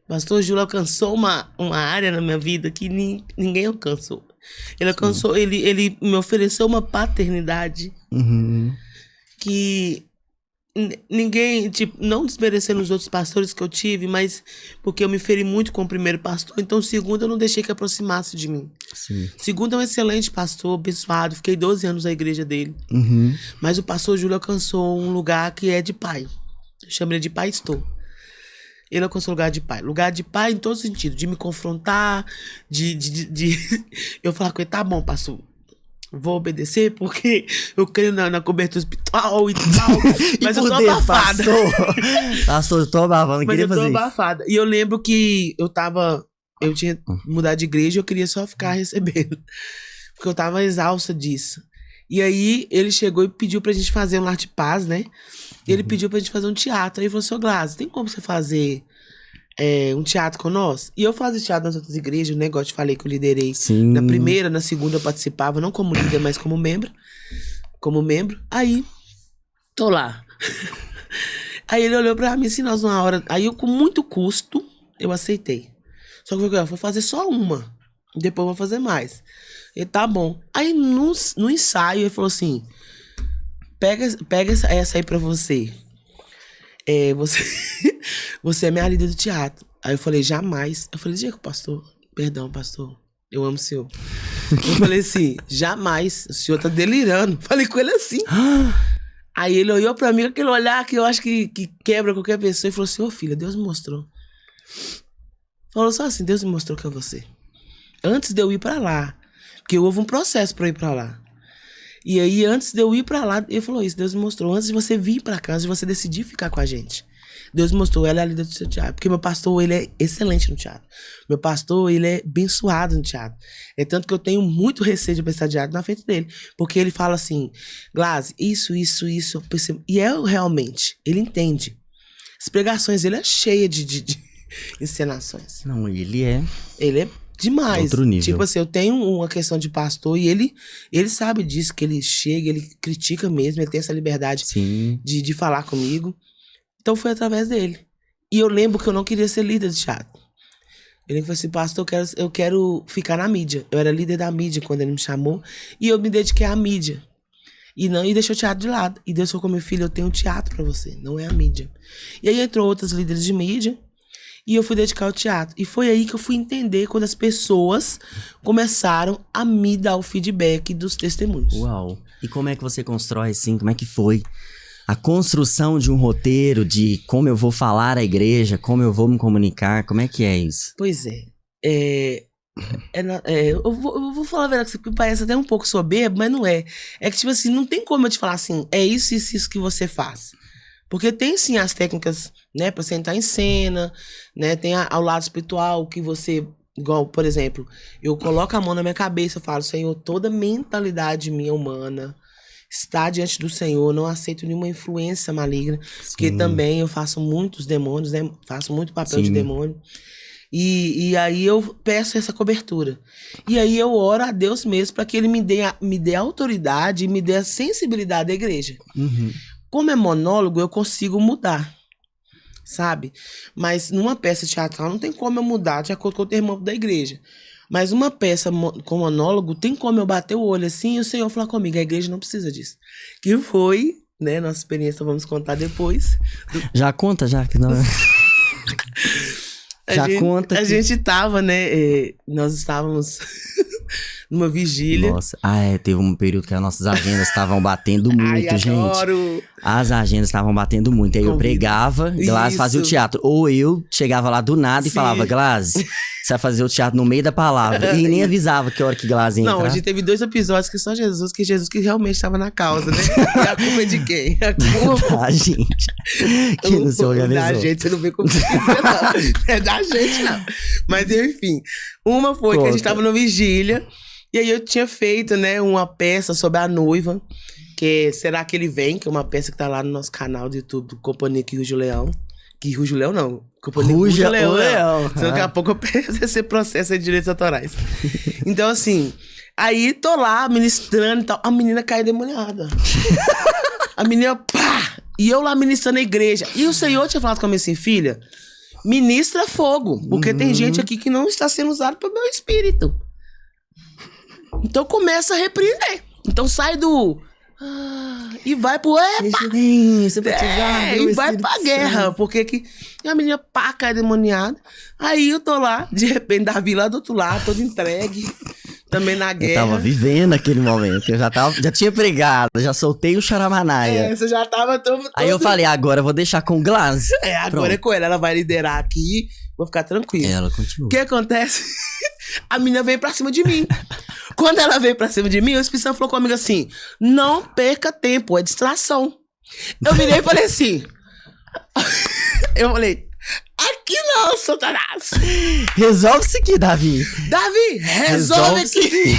Pastor Júlio alcançou uma área na minha vida que ninguém alcançou. Ele alcançou, ele me ofereceu uma paternidade que ninguém, tipo, não desmerecendo os outros pastores que eu tive, mas porque eu me feri muito com o primeiro pastor, então o segundo eu não deixei que aproximasse de mim. Sim. O segundo é um excelente pastor, abençoado, fiquei 12 anos na igreja dele. Mas o pastor Júlio alcançou um lugar que é de pai. Eu chamo ele de pastor. Ele alcançou lugar de pai. Lugar de pai em todo sentido. De me confrontar, de eu falar com ele, tá bom, pastor. vou obedecer porque eu creio na cobertura hospital e tal. Mas eu tô abafada. Pastor, eu tô abafando, mas queria eu tô fazer abafada. E eu lembro que eu tinha mudado de igreja e eu queria só ficar recebendo. Porque eu tava exausta disso. E aí, ele chegou e pediu pra gente fazer um lar de paz, né? E ele pediu pra gente fazer um teatro. Aí ele falou, seu Glas, tem como você fazer um teatro com nós? E eu fazia teatro nas outras igrejas, o negócio, falei que eu liderei. Sim. Na primeira, na segunda eu participava, não como líder, mas como membro. Aí, tô lá. Aí ele olhou pra mim assim, nós numa hora... Aí eu, com muito custo, eu aceitei. Só que eu vou fazer só uma. Depois eu vou fazer mais. Ele, tá bom. Aí no ensaio ele falou assim, pega essa aí pra você. Você é minha líder do teatro. Aí eu falei, jamais. Eu falei, Diego, pastor, perdão, pastor, eu amo o senhor. Eu falei assim, jamais, o senhor tá delirando. Falei com ele assim. Aí ele olhou pra mim, aquele olhar que eu acho que quebra qualquer pessoa, e falou assim, ô filha, Deus me mostrou. Falou só assim, Deus me mostrou que é você. Antes de eu ir pra lá, porque houve um processo pra eu ir pra lá. E aí, antes de eu ir pra lá, ele falou isso, Deus me mostrou, antes de você vir pra cá, antes de você decidir ficar com a gente, Deus me mostrou, ela é a líder do seu teatro. Porque meu pastor, ele é excelente no teatro. Meu pastor, ele é abençoado no teatro. É tanto que eu tenho muito receio de prestar teatro na frente dele. Porque ele fala assim, Glas, isso. Eu percebo. E realmente, ele entende. As pregações, ele é cheia de encenações. Não, ele é demais. Outro nível. Tipo assim, eu tenho uma questão de pastor e ele sabe disso, que ele chega, ele critica mesmo, ele tem essa liberdade de falar comigo. Então foi através dele. E eu lembro que eu não queria ser líder de teatro. Ele falou assim, pastor, eu quero ficar na mídia. Eu era líder da mídia quando ele me chamou. E eu me dediquei à mídia. E deixou o teatro de lado. E Deus falou com meu filho, eu tenho um teatro pra você, não é a mídia. E aí entrou outros líderes de mídia. E eu fui dedicar ao teatro. E foi aí que eu fui entender quando as pessoas começaram a me dar o feedback dos testemunhos. Uau. E como é que você constrói assim? Como é que foi a construção de um roteiro, de como eu vou falar à igreja, como eu vou me comunicar? Como é que é isso? Pois eu vou falar a verdade, que parece até um pouco soberbo, mas não é. É que, tipo assim, não tem como eu te falar assim, é isso que você faz. Porque tem, sim, as técnicas, né, pra você entrar em cena, né, tem ao lado espiritual que você, igual, por exemplo, eu coloco a mão na minha cabeça, eu falo, Senhor, toda mentalidade minha humana está diante do Senhor, não aceito nenhuma influência maligna, porque também eu faço muitos demônios, né, faço muito papel de demônio, e aí eu peço essa cobertura. E aí eu oro a Deus mesmo para que Ele me dê autoridade e me dê a sensibilidade da igreja. Uhum. Como é monólogo, eu consigo mudar, sabe? Mas numa peça teatral não tem como eu mudar de acordo com o termômetro da igreja. Mas uma peça com monólogo, tem como eu bater o olho assim e o Senhor falar comigo. A igreja não precisa disso. Que foi, né, nossa experiência, vamos contar depois. Já conta, já que não... A gente tava, né, nós estávamos... numa vigília. Nossa, teve um período que as nossas agendas estavam batendo muito, gente. Adoro. As agendas estavam batendo muito. Aí eu pregava, Glas fazia o teatro. Ou eu chegava lá do nada e falava, Glas, você vai fazer o teatro no meio da palavra. E nem avisava que hora que Glas ia entrar. Não, a gente teve 2 episódios que só Jesus que realmente estava na causa, né? E a culpa é de quem? A culpa da gente. Que não se organizou. Da gente, você não vê como não. É da gente, não. Mas enfim, uma foi que a gente tava no vigília. E aí eu tinha feito, né, uma peça sobre a noiva, que é Será que Ele Vem? Que é uma peça que tá lá no nosso canal do YouTube, Companhia que Ruge o Leão. Que Ruge o Leão, não. Companhia Ruge o Leão. Senão daqui a pouco eu perco esse processo de direitos autorais. Então, assim, aí tô lá ministrando e tal. A menina cai demoniada. A menina, pá! E eu lá ministrando na igreja. E o Senhor tinha falado comigo assim, filha, ministra fogo. Porque tem gente aqui que não está sendo usado pelo meu espírito. Então começa a repreender. Então sai do... e vai pro... e vai pra guerra. Porque que... E a menina pá, cai demoniada. Aí eu tô lá, de repente, Davi lá do outro lado, todo entregue. Também na guerra. Eu tava vivendo aquele momento. Eu já tinha pregado, já soltei o charamanaia. Você já tava todo... Aí eu falei, agora eu vou deixar com o Glas. Agora Pronto. é com ela. Ela vai liderar aqui. Vou ficar tranquilo. Ela continua. O que acontece? A menina veio pra cima de mim. Quando ela veio pra cima de mim, o Espírito Santo falou comigo assim, não perca tempo, é distração. Eu virei e falei assim, eu falei, aqui não, Satanás. Resolve isso aqui, Davi. Davi, resolve aqui.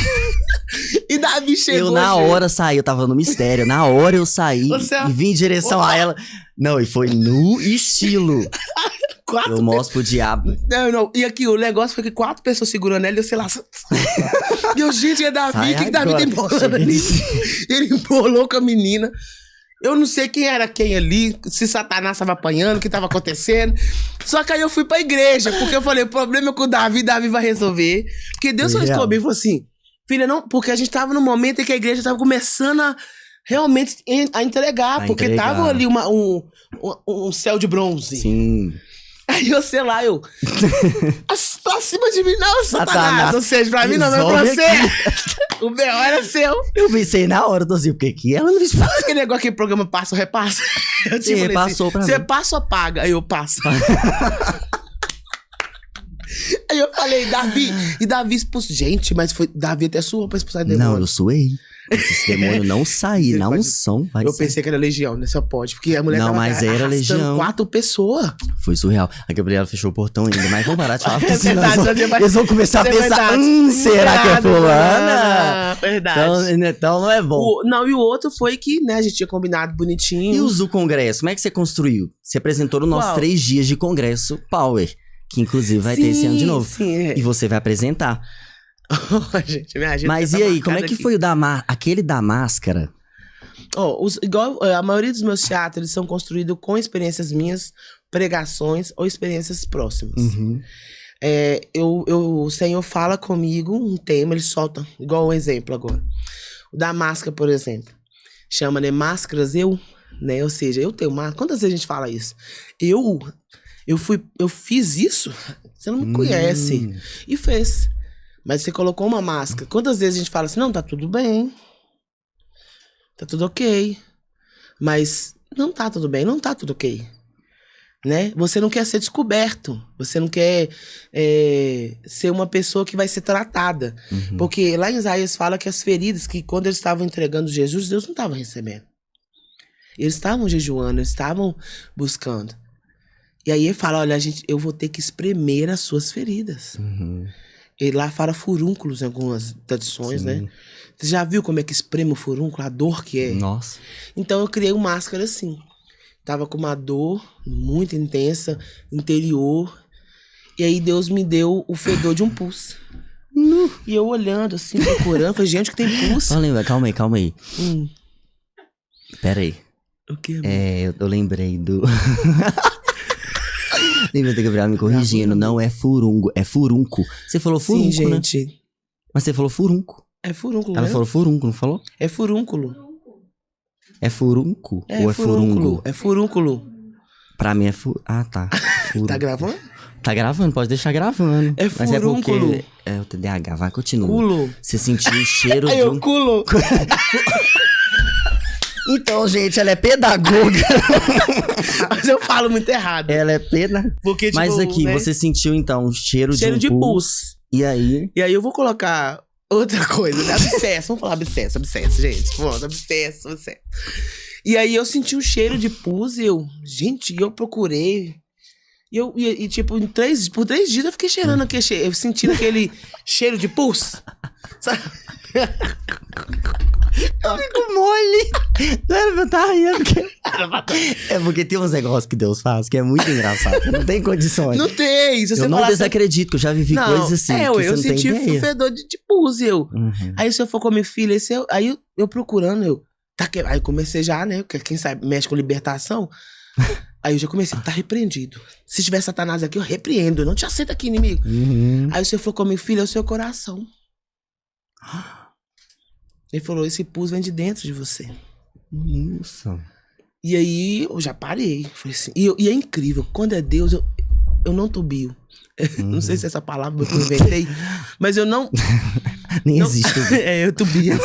E Davi chegou. Eu na hora saí, eu tava no mistério. Na hora eu saí e vim em direção a ela. Não, e foi no estilo. Eu mostro pro diabo. Não. E aqui, o negócio foi que 4 pessoas segurando ela e eu sei lá. E eu, gente, é Davi. O que Davi tá embolando ali? Ele embolou com a menina. Eu não sei quem era quem ali, se Satanás tava apanhando, o que tava acontecendo. Só que aí eu fui pra igreja, porque eu falei, o problema é com o Davi vai resolver. Porque Deus falou comigo e falou assim, filha, não, porque a gente tava num momento em que a igreja tava começando a realmente a entregar, porque tava ali um céu de bronze. Sim. Aí eu, sei lá, pra cima de mim não, Satanás. Ou seja, pra mim não, mas pra você. O B.O. era seu. Eu pensei na hora, tô assim, porque que ela não me explica. Aquele negócio que programa passa ou repassa. Eu te falei passou assim, pra você mim. passa ou paga? Aí eu passo. Aí eu falei, Davi. E Davi expulsou. Gente, mas foi. Davi até suou pra expulsar demônio. Não, eu suei. Esses demônios não saíram, na unção. Eu pensei que era legião, né? Só pode. Porque a mulher não, tava mas era legião. 4 pessoas. Foi surreal. A Gabriela fechou o portão ainda, mas vamos parar de falar. É verdade, eles vão começar a pensar, será que é fulana? Verdade. Então não é bom. E o outro foi que, né, a gente tinha combinado bonitinho. E os do congresso, como é que você construiu? Você apresentou no nosso 3 dias de congresso Power, que inclusive vai ter esse ano de novo. Sim. E você vai apresentar. Gente, minha agenda mas e aí, como é que foi aquele da máscara? Igual a maioria dos meus teatros, eles são construídos com experiências minhas, pregações ou experiências próximas. Uhum. O Senhor fala comigo um tema, ele solta, igual um exemplo agora. O da máscara, por exemplo, chama, né, máscaras né, ou seja, eu tenho máscara. Quantas vezes a gente fala isso? Eu fiz isso, você não me conhece, e fez. Mas você colocou uma máscara. Quantas vezes a gente fala assim, não, tá tudo bem, tá tudo ok, mas não tá tudo bem, não tá tudo ok, né? Você não quer ser descoberto, você não quer ser uma pessoa que vai ser tratada, porque lá em Isaías fala que as feridas, que quando eles estavam entregando Jesus, Deus não estava recebendo, eles estavam jejuando, eles estavam buscando, e aí ele fala, olha, eu vou ter que espremer as suas feridas. E lá fala furúnculos em algumas tradições, né? Você já viu como é que espreme o furúnculo, a dor que é? Nossa. Então eu criei uma máscara assim. Tava com uma dor muito intensa, interior. E aí Deus me deu o fedor de um pus. E eu olhando assim, procurando, falei, gente, que tem pus. Calma aí. Pera aí. O quê? Eu lembrei do... Lembra da Gabriela me corrigindo, não é furungo, é furunco. Você falou furunco, sim, gente. Né? Mas você falou furunco. É furúnculo, Ela falou furunco, não falou? É furúnculo. É furunco? Ou é furungo? É furúnculo. Pra mim é Ah, tá. Tá gravando? Tá gravando, pode deixar gravando. É furúnculo. Mas é porque... É o TDAH, vai, continua. Culo. Você sentiu o cheiro de um... culo. Então, gente, ela é pedagoga. Mas eu falo muito errado. Ela é pena. Porque, tipo, mas aqui, né? Você sentiu, então, o cheiro de pus. E aí? E aí eu vou colocar outra coisa, né? Abscesso. Vamos falar abscesso, gente. Pronto, abscesso. E aí eu senti um cheiro de pus e eu procurei. E tipo, por 3 dias eu fiquei cheirando aquele cheiro. Eu sentindo aquele cheiro de pus. Sabe? Eu fico mole. Não era pra eu estar rindo. É porque tem uns negócios que Deus faz que é muito engraçado. Não tem condições. Não tem. Se você eu não desacredito, que eu já vivi coisas assim. Eu senti o fedor de pus. Aí se eu for com minha filha, aí eu procurando, aí comecei já, né? Quem sabe mexe com libertação. Aí eu já comecei, tá repreendido. Se tiver Satanás aqui, eu repreendo. Eu não te aceito aqui, inimigo. Aí o Senhor falou com minha filha, é o seu coração. Ele falou, esse pus vem de dentro de você. Nossa. E aí, eu já parei. Falei assim, e é incrível, quando é Deus, eu não tubio. Não sei se essa palavra eu inventei, mas eu não... Nem existe. Eu tubia,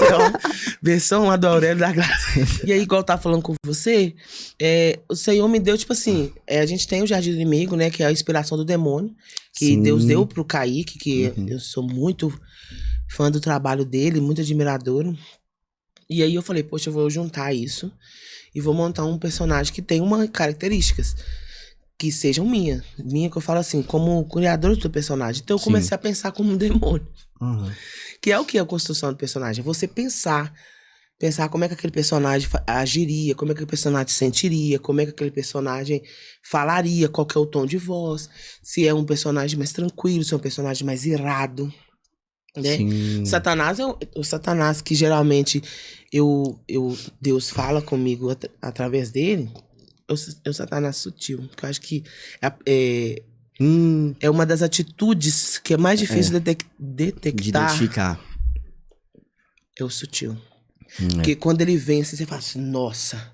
versão lá do Aurélio da Graça. E aí, igual eu tava falando com você, o Senhor me deu, tipo assim, a gente tem o Jardim do Inimigo, né, que é a inspiração do demônio, que Deus deu pro Kaique, que eu sou muito fã do trabalho dele, muito admiradora. E aí eu falei, poxa, eu vou juntar isso e vou montar um personagem que tenha uma características que sejam minha que eu falo assim, como criador do personagem. Então eu comecei a pensar como um demônio. Que é o que é a construção do personagem? É você pensar como é que aquele personagem agiria, como é que aquele personagem sentiria, como é que aquele personagem falaria, qual que é o tom de voz, se é um personagem mais tranquilo, se é um personagem mais irado, né? Satanás é o Satanás que geralmente Deus fala comigo através dele, é o Satanás sutil, que eu acho que é uma das atitudes que é mais difícil de identificar. É o sutil. Porque quando ele vem assim, você fala assim, nossa,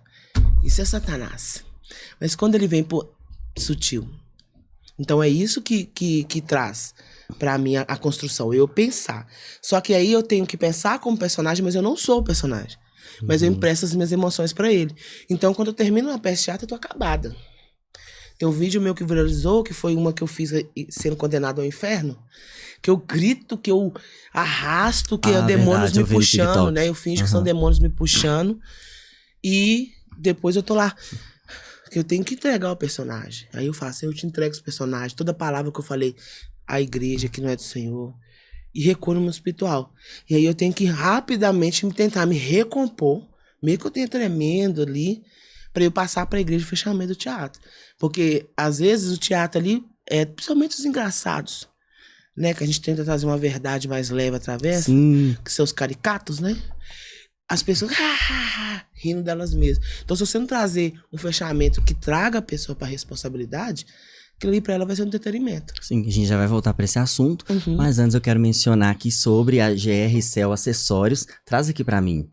isso é Satanás. Mas quando ele vem, pô, sutil. Então é isso que traz pra mim a construção, eu pensar. Só que aí eu tenho que pensar como personagem, mas eu não sou o personagem. Mas eu empresto as minhas emoções pra ele. Então quando eu termino uma peça de teatro, eu tô acabada. Tem um vídeo meu que viralizou, que foi uma que eu fiz sendo condenado ao inferno, que eu grito, que eu arrasto, que é demônios me puxando, né? Eu finjo que são demônios me puxando. E depois eu tô lá, que eu tenho que entregar o personagem. Aí eu faço, eu te entrego esse personagem, toda palavra que eu falei, a igreja que não é do Senhor, e recuo no meu espiritual. E aí eu tenho que rapidamente tentar me recompor, meio que eu tenha tremendo ali, para eu passar para a igreja e fechamento do teatro. Porque, às vezes, o teatro ali, principalmente os engraçados, né? Que a gente tenta trazer uma verdade mais leve através, que são os caricatos, né? As pessoas rindo delas mesmas. Então, se você não trazer um fechamento que traga a pessoa para a responsabilidade, aquilo ali para ela vai ser um entretenimento. Sim, a gente já vai voltar para esse assunto, mas antes eu quero mencionar aqui sobre a GR Cell Acessórios. Traz aqui para mim.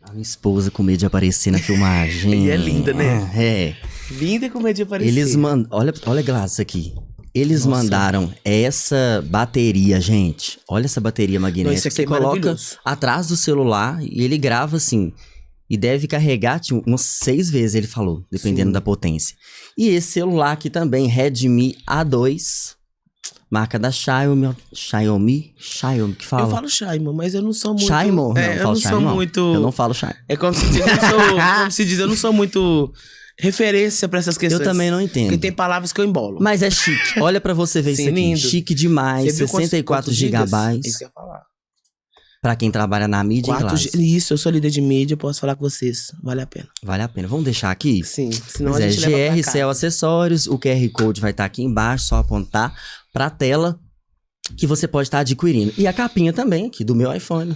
A minha esposa com medo de aparecer na filmagem. E é linda, né? É. Linda e com medo de aparecer. Eles olha Glass aqui. Eles mandaram essa bateria, gente. Olha essa bateria magnética. Isso aqui você coloca atrás do celular e ele grava assim. E deve carregar tipo, umas 6 vezes, ele falou, dependendo da potência. E esse celular aqui também, Redmi A2, marca da Xiaomi, que fala? Eu falo Xiaomi, mas eu não sou muito... Xiaomi? Não, eu não sou muito... Eu não falo Xiaomi. É como se diz, eu não sou muito referência pra essas questões. Eu também não entendo. Porque tem palavras que eu embolo. Mas é chique. Olha pra você ver isso aqui. Lindo. Chique demais, 64 gigabytes. Isso que eu ia falar. Pra quem trabalha na mídia, Isso, eu sou líder de mídia, posso falar com vocês. Vale a pena. Vale a pena. Vamos deixar aqui? Sim, senão Mas a gente leva pra GR casa. Cell Acessórios, o QR Code vai estar aqui embaixo, só apontar pra tela que você pode estar adquirindo. E a capinha também aqui, do meu iPhone.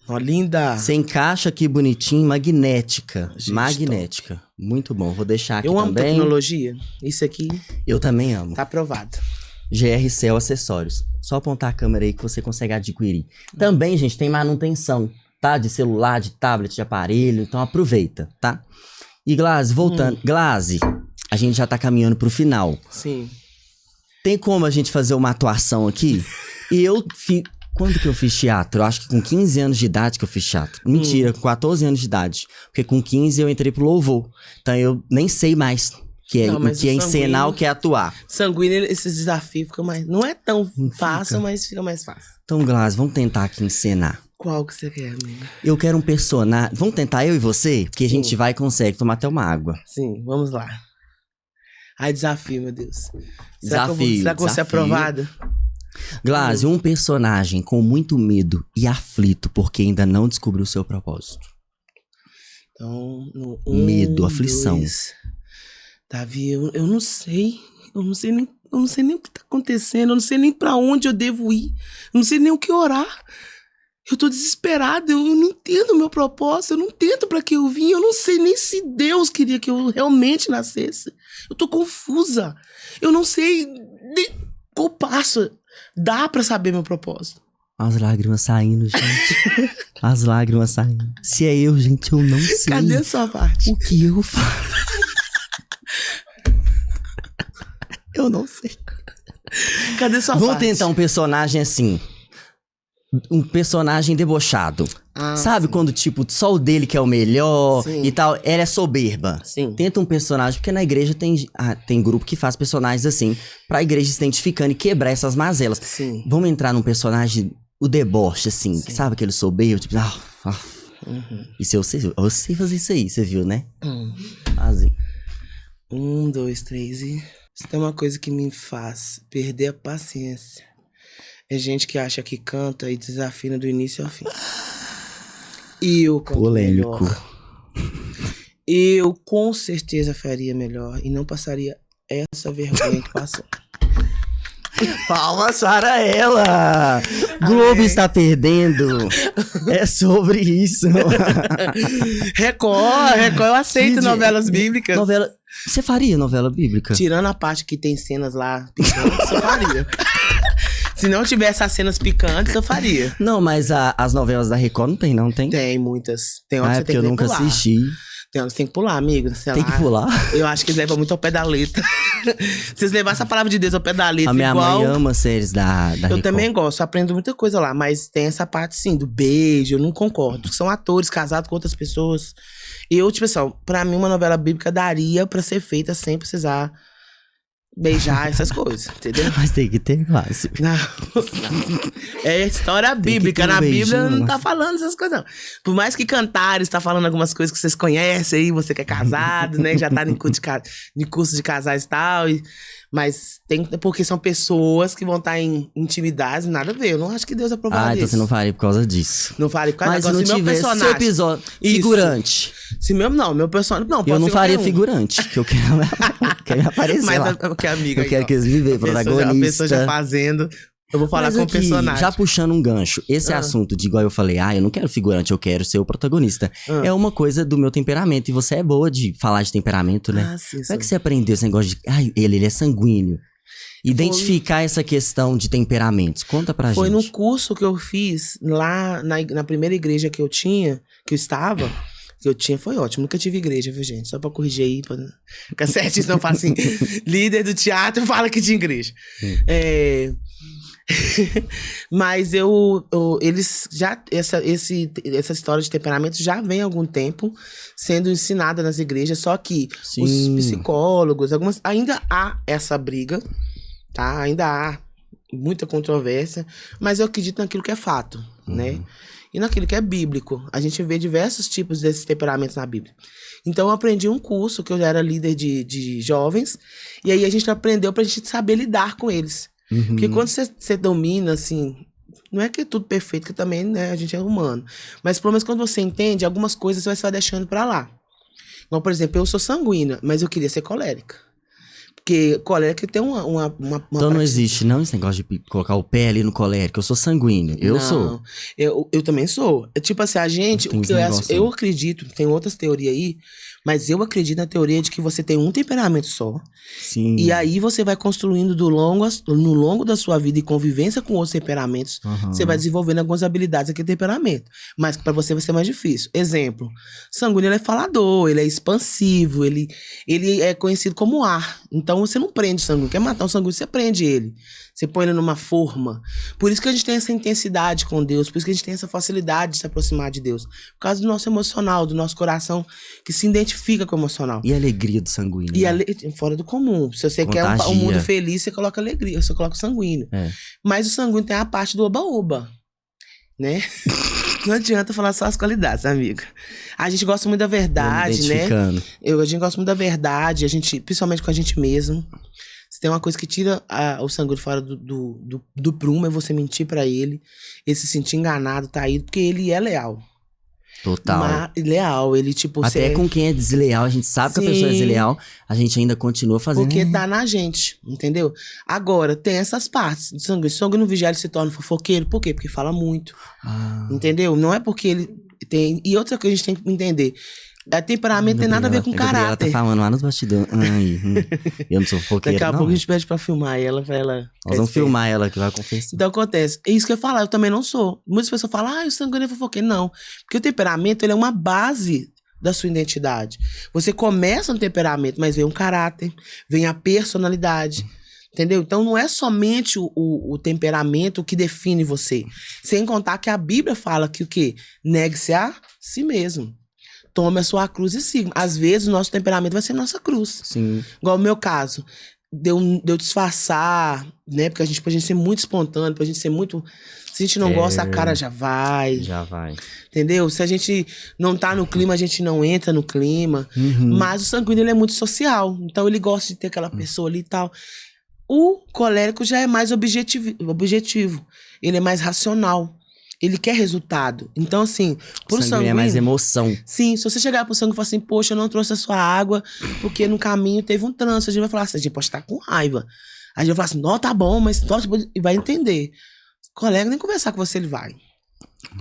Ó, linda! Você encaixa aqui bonitinho, magnética. Gente, magnética. Muito bom, vou deixar aqui também. Eu amo também. tecnologia. Isso aqui Eu também amo. tá aprovado. GR Cell Acessórios. Só apontar a câmera aí que você consegue adquirir. Também, gente, tem manutenção, tá? De celular, de tablet, de aparelho. Então aproveita, tá? E Glaze, voltando. Glaze, a gente já tá caminhando pro final. Sim. Tem como a gente fazer uma atuação aqui? E eu quando que eu fiz teatro? Eu acho que com 15 anos de idade que eu fiz teatro. Mentira, com 14 anos de idade. Porque com 15 eu entrei pro louvor. Então eu nem sei mais o que é encenar, o que é atuar. Sanguíneo, esses desafios ficam mais... Não é tão fácil, mas fica mais fácil. Então, Glaze, vamos tentar aqui encenar. Qual que você quer, amiga? Eu quero um personagem... Vamos tentar eu e você? Porque a gente vai e consegue tomar até uma água. Sim, vamos lá. Ai, desafio, meu Deus. Será que eu vou ser aprovada? Glaze, um personagem com muito medo e aflito porque ainda não descobriu o seu propósito. Então, medo, aflição. 2. Davi, eu não sei. Eu não sei nem o que tá acontecendo. Eu não sei nem pra onde eu devo ir. Eu não sei nem o que orar. Eu tô desesperada. Eu não entendo o meu propósito. Eu não entendo pra que eu vim. Eu não sei nem se Deus queria que eu realmente nascesse. Eu tô confusa. Eu não sei nem qual passo. Dá pra saber meu propósito. As lágrimas saindo, gente. As lágrimas saindo. Se é eu, gente, eu não sei. Cadê a sua parte? O que eu faço? Eu não sei. Cadê sua Vamos parte? tentar um personagem assim. um personagem debochado. Sabe sim. quando, tipo, só o dele que é o melhor Sim. e tal? Ela é soberba. Sim. Tenta um personagem, porque na igreja tem grupo que faz personagens assim, pra igreja se identificando e quebrar essas mazelas. Sim. Vamos entrar num personagem, o deboche, assim, Sim. que sabe aquele soberbo, tipo, Uhum. Isso eu sei fazer isso aí, você viu, né? Hum. Fazem. 1, 2, 3 e... Se tem uma coisa que me faz perder a paciência, é gente que acha que canta e desafina do início ao fim. Eu canto Polêmico. melhor. Eu com certeza faria melhor e não passaria essa vergonha que passou. Palmas para ela! Globo está perdendo. É sobre isso. Record, eu aceito Cid, novelas bíblicas. Novela. Você faria novela bíblica? Tirando a parte que tem cenas lá picantes, eu faria. Se não tivesse as cenas picantes, eu faria. Não, mas as novelas da Record não tem, não tem? Tem muitas. Tem hora Ah, é que você porque tem eu que nunca pular. assisti. Tem hora que você tem que pular, amigo. Sei Tem lá. que pular. Eu acho que leva muito ao pé da letra. Se vocês levassem a palavra de Deus ao pé da letra, A minha igual... mãe ama séries da Eu Record. também gosto, aprendo muita coisa lá, mas tem essa parte, sim, do beijo, eu não concordo. São atores casados com outras pessoas. Eu, tipo assim, pra mim, uma novela bíblica daria pra ser feita sem precisar beijar essas coisas, entendeu? Mas tem que ter classe. Não. É história bíblica. ter um Na Bíblia beijinho, não tá mas- falando essas coisas, não. Por mais que Cantares tá falando algumas coisas que vocês conhecem aí, você que é casado, né? Já tá em curso de casais e tal. Mas tem. Porque são pessoas que vão estar em intimidades, nada a ver. Eu não acho que Deus aprovaria Ah, então isso. você não faria por causa disso. Não fale com Mas se agora, não se meu tivesse seu personagem. episódio Isso. figurante. Se meu personagem. Não, pode Eu não ser faria qualquer um. figurante, que eu quero aparecer Mas lá. que amiga Eu aí, quero ó. que eles me vejam, A pessoa protagonista. já fazendo. Eu vou falar Mas com o aqui, personagem. já puxando um gancho, esse Ah. assunto de igual eu falei, eu não quero figurante, eu quero ser o protagonista. Ah. É uma coisa do meu temperamento, e você é boa de falar de temperamento, né? Ah, sim, Como é que você aprendeu esse negócio de, ele é sanguíneo? Identificar essa questão de temperamentos, conta pra Foi gente. no curso que eu fiz lá na primeira igreja que eu estava, foi ótimo. Nunca tive igreja, viu, gente? Só pra corrigir aí, pra ficar certinho, senão fala assim, líder do teatro fala que tinha igreja. Mas eles já, essa história de temperamento já vem há algum tempo sendo ensinada nas igrejas, só que Sim. os psicólogos, ainda há essa briga, tá? Ainda há muita controvérsia, mas eu acredito naquilo que é fato, né? E naquilo que é bíblico. A gente vê diversos tipos desses temperamentos na Bíblia. Então eu aprendi um curso, que eu já era líder de jovens, e aí a gente aprendeu pra gente saber lidar com eles. Porque quando você domina, assim, não é que é tudo perfeito, que também, né, a gente é humano. Mas pelo menos quando você entende, algumas coisas você vai deixando pra lá. Então, por exemplo, eu sou sanguínea, mas eu queria ser colérica. Porque colérica tem uma Então não prática- existe, não, esse negócio de colocar o pé ali no colérico. Eu sou sanguíneo, eu Não, sou. Eu também sou. É tipo assim, a gente, Tem o que esse negócio, eu né? acredito, tem outras teorias aí, mas eu acredito na teoria de que você tem um temperamento só. Sim. E aí você vai construindo no longo da sua vida e convivência com outros temperamentos, Aham. você vai desenvolvendo algumas habilidades daquele temperamento. Mas pra você vai ser mais difícil. Exemplo, sanguíneo ele é falador, ele é expansivo, ele é conhecido como ar. Então você não prende o sanguíneo. Quer matar um sanguíneo, você prende ele. Você põe ele numa forma. Por isso que a gente tem essa intensidade com Deus, por isso que a gente tem essa facilidade de se aproximar de Deus. Por causa do nosso emocional, do nosso coração que se identifica com o emocional. E a alegria do sanguíneo. E né? fora do comum. Se você quer um Contagia. mundo feliz, você coloca alegria, você coloca o sanguíneo. É. Mas o sanguíneo tem a parte do oba-oba, né? Não adianta falar só as qualidades, amiga. A gente gosta muito da Eu me verdade, né? identificando. A gente gosta muito da verdade, principalmente com a gente mesmo. Se tem uma coisa que tira o sanguíneo fora do prumo, é você mentir pra ele, ele se sentir enganado, traído, porque ele é leal. Total. Leal, ele tipo... Até você- com quem é desleal, a gente sabe que a pessoa é Sim. desleal, a gente ainda continua fazendo. Porque tá na gente, entendeu? Agora, tem essas partes. O sanguíneo vigiar, ele se torna fofoqueiro. Por quê? Porque fala muito, Ah, entendeu? Não é porque ele tem... E outra que a gente tem que entender. Temperamento tem nada a ver com Gabriela caráter. tá falando lá nos bastidores. Ai, eu não sou fofoqueiro, Daqui a não. pouco a gente pede pra filmar ela, pra ela... Nós vamos filmar ela que vai confessar. Então acontece. É isso que eu ia falar, eu também não sou. Muitas pessoas falam, o sanguíneo é fofoqueiro. Não. Porque o temperamento, ele é uma base da sua identidade. Você começa no temperamento, mas vem um caráter, vem a personalidade. Entendeu? Então não é somente o temperamento que define você. Sem contar que a Bíblia fala que o quê? Negue-se a si mesmo. Tome a sua cruz e siga. Às vezes o nosso temperamento vai ser nossa cruz. Sim. Igual o meu caso. Deu disfarçar, né? Porque pra gente ser muito espontâneo, pra gente ser muito... Se a gente não gosta, a cara já vai. Já vai. Entendeu? Se a gente não tá no clima, a gente não entra no clima. Mas o sanguíneo, ele é muito social. Então ele gosta de ter aquela pessoa ali e tal. O colérico já é mais objetivo. Ele é mais racional. Ele quer resultado. Então, assim, pro sanguíneo... é mais emoção. Sim, se você chegar pro sangue e falar assim, poxa, eu não trouxe a sua água porque no caminho teve um trânsito. A gente vai falar assim, a gente pode estar com raiva. A gente vai falar assim, não, tá bom, mas... E vai entender. O colega nem conversar com você, ele vai.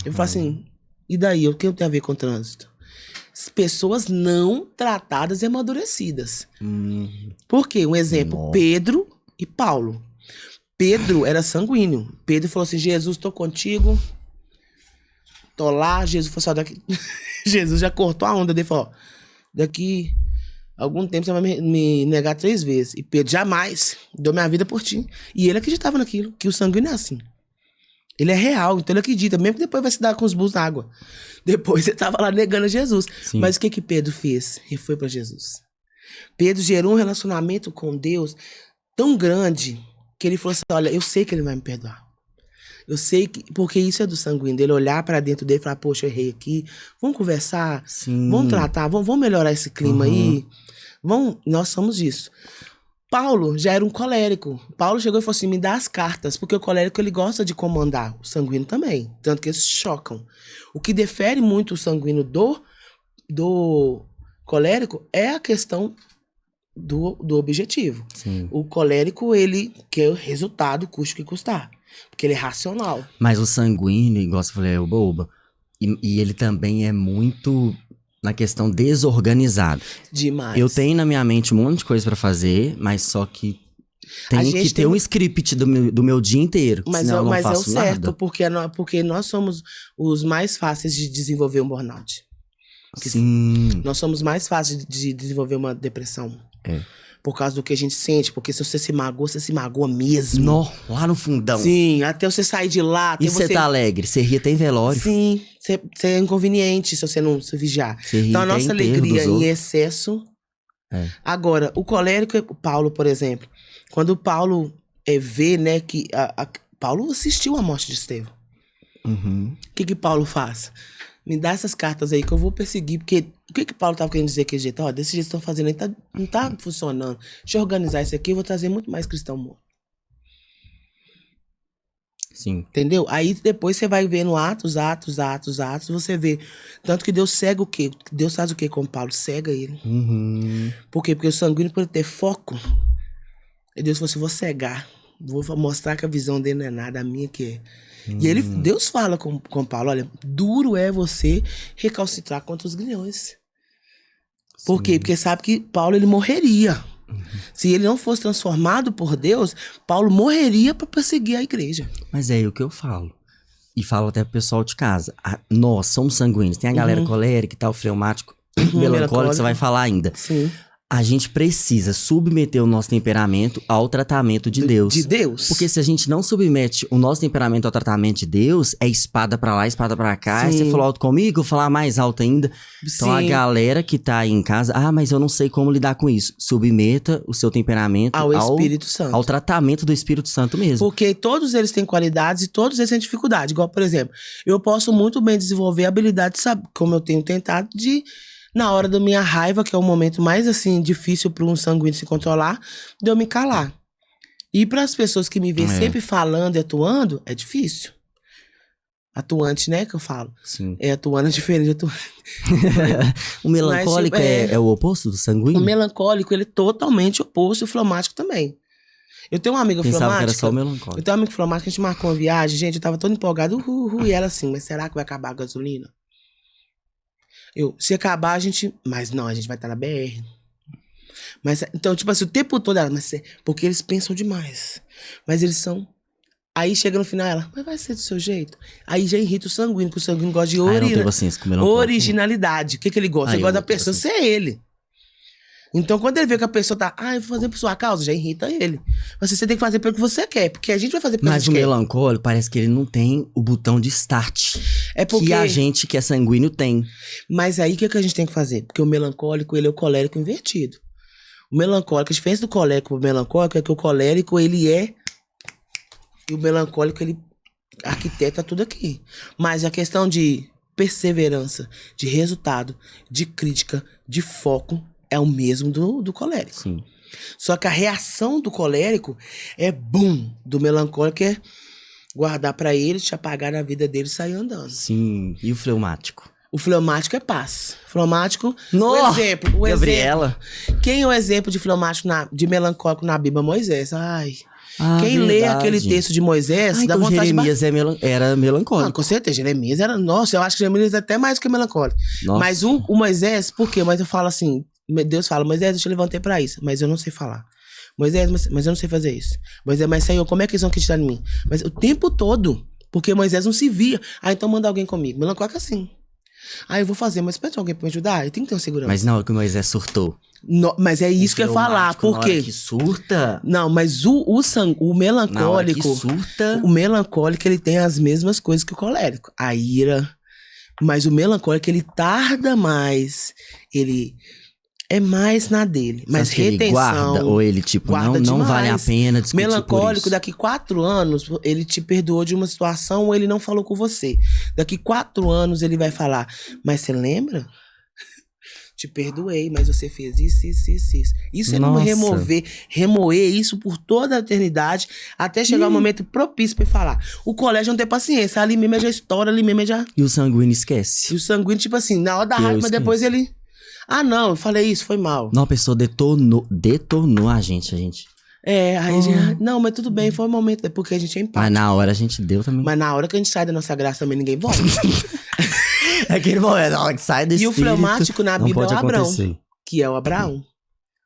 Eu falo assim, e daí? O que eu tenho a ver com o trânsito? Pessoas não tratadas e amadurecidas. Por quê? Um exemplo, Pedro e Paulo. Pedro era sanguíneo. Pedro falou assim, Jesus, tô contigo. Tô lá, Jesus falou assim, daqui... Jesus já cortou a onda dele, falou, ó, daqui algum tempo você vai me negar 3 vezes. E Pedro, jamais, dou minha vida por ti. E ele acreditava naquilo, que o sanguíneo é assim. Ele é real, então ele acredita, mesmo que depois vai se dar com os burros na água. Depois ele tava lá negando Jesus. Sim. Mas o que Pedro fez? Ele foi para Jesus. Pedro gerou um relacionamento com Deus tão grande que ele falou assim, olha, eu sei que ele vai me perdoar. Eu sei que... Porque isso é do sanguíneo dele, olhar para dentro dele e falar, poxa, eu errei aqui. Vamos conversar, vamos tratar, vamos melhorar esse clima aí. Nós somos isso. Paulo já era um colérico. Paulo chegou e falou assim, me dá as cartas, porque o colérico ele gosta de comandar, o sanguíneo também, tanto que eles chocam. O que difere muito o sanguíneo do colérico é a questão do objetivo. Sim. O colérico, ele quer o resultado, custe o que custar, porque ele é racional. Mas o sanguíneo, igual você falou, é o boba, e ele também é muito... na questão desorganizada. Demais. Eu tenho na minha mente um monte de coisa pra fazer, mas só que tem que ter um script do meu dia inteiro. Mas, senão eu não mas faço é o certo, nada. porque nós somos os mais fáceis de desenvolver um burnout. Sim. Nós somos mais fáceis de desenvolver uma depressão. É. Por causa do que a gente sente. Porque se você se magoa mesmo. Nó, lá no fundão. Sim, até você sair de lá. E você tá alegre? Você ri até em velório. Sim, você é inconveniente se você não se vigiar. Então a nossa alegria em excesso... É. Agora, o colérico, o Paulo, por exemplo. Quando o Paulo vê, né, que... Paulo assistiu à morte de Estevão. O que Paulo faz? Me dá essas cartas aí que eu vou perseguir. Porque o que Paulo estava querendo dizer daquele jeito? Ó, desse jeito que estão fazendo aí, não tá funcionando. Deixa eu organizar isso aqui, eu vou trazer muito mais cristão morto. Sim. Entendeu? Aí depois você vai vendo Atos, você vê. Tanto que Deus cega o quê? Deus faz o quê com Paulo? Cega ele. Por quê? Porque o sanguíneo, por ele ter foco, Deus falou assim, vou cegar. Vou mostrar que a visão dele não é nada, a minha que é. E Deus fala com Paulo, olha, duro é você recalcitrar contra os grilhões. Por quê? Porque sabe que Paulo, ele morreria. Se ele não fosse transformado por Deus, Paulo morreria para perseguir a igreja. Mas é o que eu falo. E falo até pro pessoal de casa. Nós somos sanguíneos. Tem a galera colérica e tal, fleumático, melancólico, você vai falar ainda. Sim. A gente precisa submeter o nosso temperamento ao tratamento de Deus. De Deus. Porque se a gente não submete o nosso temperamento ao tratamento de Deus, é espada pra lá, espada pra cá. Aí você falou alto comigo, eu vou falar mais alto ainda. Então a galera que tá aí em casa, mas eu não sei como lidar com isso. Submeta o seu temperamento ao Espírito Santo. Ao tratamento do Espírito Santo mesmo. Porque todos eles têm qualidades e todos eles têm dificuldade. Igual, por exemplo, eu posso muito bem desenvolver a habilidade, sabe, como eu tenho tentado, de... Na hora da minha raiva, que é o momento mais, assim, difícil para um sanguíneo se controlar, de eu me calar. E para as pessoas que me veem sempre falando e atuando, é difícil. Atuante, né, que eu falo. Sim. Atuando é diferente de atuante. O melancólico é o oposto do sanguíneo? O melancólico, ele é totalmente oposto, e o fleumático também. Eu tenho uma amiga fleumática. Que era só o melancólico. Eu tenho uma amiga fleumática, a gente marcou uma viagem, gente, eu tava todo empolgado, e ela assim, mas será que vai acabar a gasolina? Se acabar, a gente... Mas não, a gente vai estar na BR. Mas, então, tipo assim, o tempo todo ela... Porque eles pensam demais. Mas eles são... Aí chega no final ela... Mas vai ser do seu jeito. Aí já irrita o sanguíneo, porque o sanguíneo gosta de originalidade. O que ele gosta? Ele gosta da pessoa ser ele. Então, quando ele vê que a pessoa tá, eu vou fazer por sua causa, já irrita ele. Você tem que fazer pelo que você quer, porque a gente vai fazer pelo que a Mas gente o quer. melancólico parece que ele não tem o botão de start. É porque... Que a gente que é sanguíneo tem. Mas aí, o que a gente tem que fazer? Porque o melancólico, ele é o colérico invertido. O melancólico, a diferença do colérico pro melancólico é que o colérico, ele é... E o melancólico, ele arquiteta tudo aqui. Mas a questão de perseverança, de resultado, de crítica, de foco, é o mesmo do colérico. Sim. Só que a reação do colérico é boom, do melancólico é guardar pra ele, te apagar na vida dele e sair andando. Sim. E o fleumático? O fleumático é paz. Fleumático, Nossa! o exemplo. Gabriela. Quem é o exemplo de fleumático, de melancólico na Bíblia? Moisés. Ai. Ah, Quem lê verdade. aquele texto de Moisés, dá então vontade Jeremias era Ah, melancólico. com certeza, Jeremias era... Nossa, eu acho que Jeremias é até mais do que melancólico. Nossa. Mas o Moisés, por quê? Mas eu falo assim, Deus fala, Moisés, eu te levantei pra isso, mas eu não sei falar. Moisés, mas eu não sei fazer isso. Moisés, mas Senhor, como é que eles vão acreditar em mim? Mas o tempo todo, porque Moisés não se via. Então manda alguém comigo. Melancólico é assim. Eu vou fazer, mas pede alguém pra me ajudar? Eu tenho que ter uma segurança. Mas na hora que o Moisés surtou. Mas é isso que eu ia falar, por Na quê? hora que surta. Não, mas o melancólico... Na hora que surta. O melancólico, ele tem as mesmas coisas que o colérico. A ira. Mas o melancólico, ele tarda mais. Ele é mais na dele. Mas Ele retenção... guarda, ou ele, tipo, guarda não vale a demais. pena discutir por Melancólico, isso. daqui 4 anos, ele te perdoou de uma situação ou ele não falou com você. Daqui 4 anos, ele vai falar, mas você lembra? Te perdoei, mas você fez isso. Isso é não remoer isso por toda a eternidade, até chegar o momento propício pra ele falar. O colégio não tem paciência, ali mesmo já estoura, ali mesmo já... E o sanguíneo esquece. E o sanguíneo, tipo assim, na hora da raiva, mas depois ele... não, eu falei isso, foi mal. Não, a pessoa detonou a gente. Aí a gente... Não, mas tudo bem, foi um momento, é porque a gente é empático. Mas na hora a gente deu também. Mas na hora que a gente sai da nossa graça também, ninguém volta. Aquele momento, na hora que sai do E o espírito, fleumático na não Bíblia é pode o Abraão, acontecer. que é o Abraão.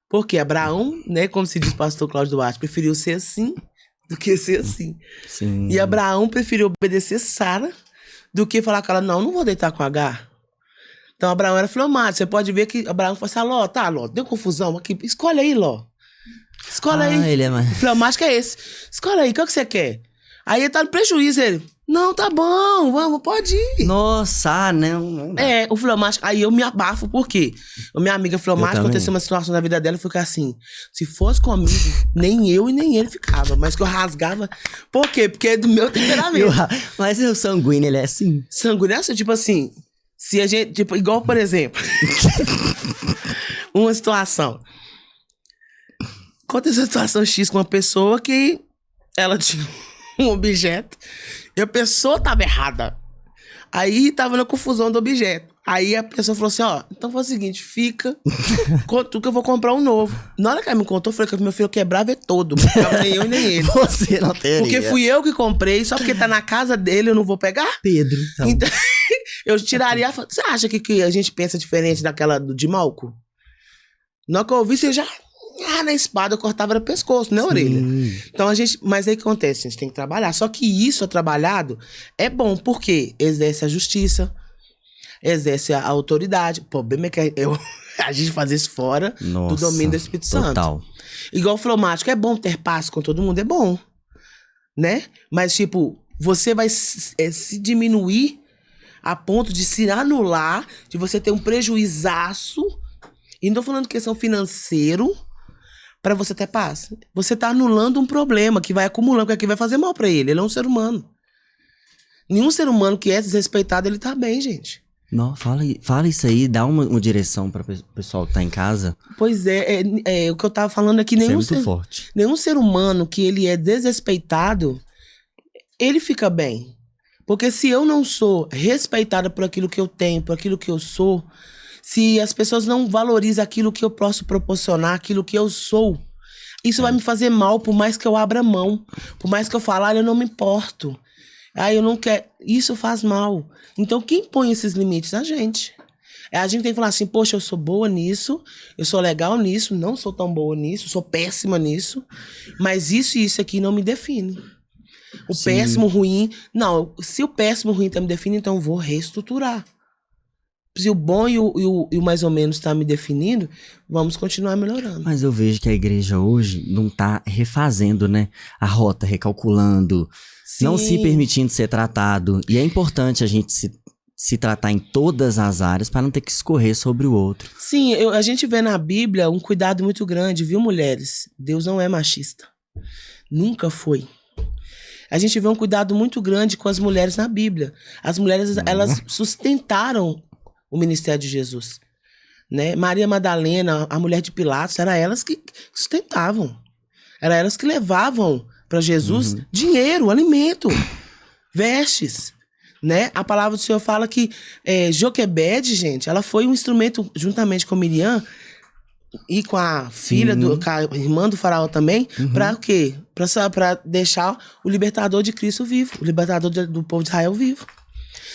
Porque Abraão, né, como se diz o pastor Cláudio Duarte, preferiu ser assim do que ser assim. Sim. E Abraão preferiu obedecer Sara do que falar com ela, não vou deitar com Agar. Então Abraão era fleumático. Você pode ver que Abraão falou assim, Ló, deu confusão aqui, escolhe aí, Ló. Escolhe aí. Ele é mais... O fleumático é esse. Escolhe aí, o que você quer? Aí ele tá no prejuízo, ele... Não, tá bom, vamos, pode ir. Nossa, não. O fleumático, aí eu me abafo, por quê? A minha amiga fleumática, aconteceu uma situação na vida dela, fica assim, se fosse comigo, nem eu e nem ele ficava, mas que eu rasgava, por quê? Porque é do meu temperamento. Mas o sanguíneo, ele é assim. Sanguíneo é assim, tipo assim, se a gente, tipo, igual, por exemplo, uma situação, aconteceu uma situação X com uma pessoa que ela tinha um objeto e a pessoa tava errada. Aí tava na confusão do objeto. Aí a pessoa falou assim, então foi o seguinte, fica, conta que eu vou comprar um novo. Na hora que ela me contou, eu falei que meu filho quebrava é todo, não ficava nem eu nem ele. Você não teria. Porque fui eu que comprei, só porque tá na casa dele eu não vou pegar? Pedro. Então, eu tiraria... Você acha que a gente pensa diferente daquela de Malco? Na hora que eu ouvi, você já... na espada eu cortava no pescoço, na orelha. Então mas aí o que acontece? A gente tem que trabalhar. Só que isso trabalhado é bom, porque exerce a justiça, exerce a autoridade. O problema é que a gente fazer isso fora do domínio do Espírito Santo. Igual o fleumático, é bom ter paz com todo mundo, é bom. Né? Mas, tipo, você vai se diminuir a ponto de se anular, de você ter um prejuizaço. E não tô falando questão financeiro, pra você ter paz. Você tá anulando um problema que vai acumulando, porque aqui vai fazer mal pra ele. Ele é um ser humano. Nenhum ser humano que é desrespeitado, ele tá bem, gente. Não, fala isso aí, dá uma direção para o pessoal que tá em casa. Pois é o que eu tava falando aqui. Forte. Nenhum ser humano que ele é desrespeitado, ele fica bem. Porque se eu não sou respeitada por aquilo que eu tenho, por aquilo que eu sou, se as pessoas não valorizam aquilo que eu posso proporcionar, aquilo que eu sou, isso vai me fazer mal, por mais que eu abra mão, por mais que eu falar, eu não me importo. Eu não quero. Isso faz mal. Então, quem põe esses limites? A gente. A gente tem que falar assim, poxa, eu sou boa nisso, eu sou legal nisso, não sou tão boa nisso, sou péssima nisso, mas isso e isso aqui não me define. O péssimo, ruim... Não, se o péssimo, ruim tá me define, então eu vou reestruturar. se o bom e o mais ou menos tá me definindo, vamos continuar melhorando. Mas eu vejo que a igreja hoje não tá refazendo, né? A rota, recalculando, não se permitindo ser tratado. E é importante a gente se tratar em todas as áreas para não ter que escorrer sobre o outro. Sim, a gente vê na Bíblia um cuidado muito grande, viu, mulheres? Deus não é machista. Nunca foi. A gente vê um cuidado muito grande com as mulheres na Bíblia. As mulheres, elas sustentaram o ministério de Jesus, né? Maria Madalena, a mulher de Pilatos, eram elas que sustentavam. Eram elas que levavam para Jesus dinheiro, alimento, vestes, né? A palavra do Senhor fala que Joquebede, gente, ela foi um instrumento, juntamente com Miriam e com a filha, com a irmã do faraó também, para o quê? Para deixar o libertador de Cristo vivo, o libertador do povo de Israel vivo.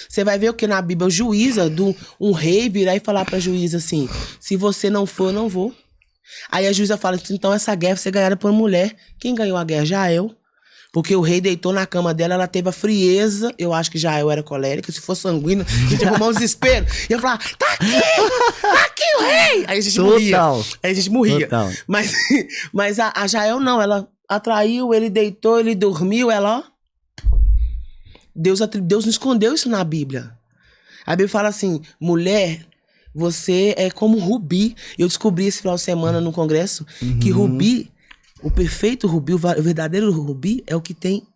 Você vai ver o que na Bíblia, o juíza, um rei virar e falar pra juíza assim, se você não for, eu não vou. Aí a juíza fala assim, então essa guerra vai ser ganhada por mulher. Quem ganhou a guerra? Jael. Porque o rei deitou na cama dela, ela teve a frieza, eu acho que Jael era colérica, se for sanguíneo, a gente arrumou um desespero. E eu falava, tá aqui o rei! Aí a gente morria. Aí a gente morria. Total. Mas a Jael não, ela atraiu, ele deitou, ele dormiu, ela, ó. Deus não escondeu isso na Bíblia. A Bíblia fala assim, mulher, você é como rubi. Eu descobri esse final de semana no congresso que rubi, o perfeito rubi, o verdadeiro rubi é o que tem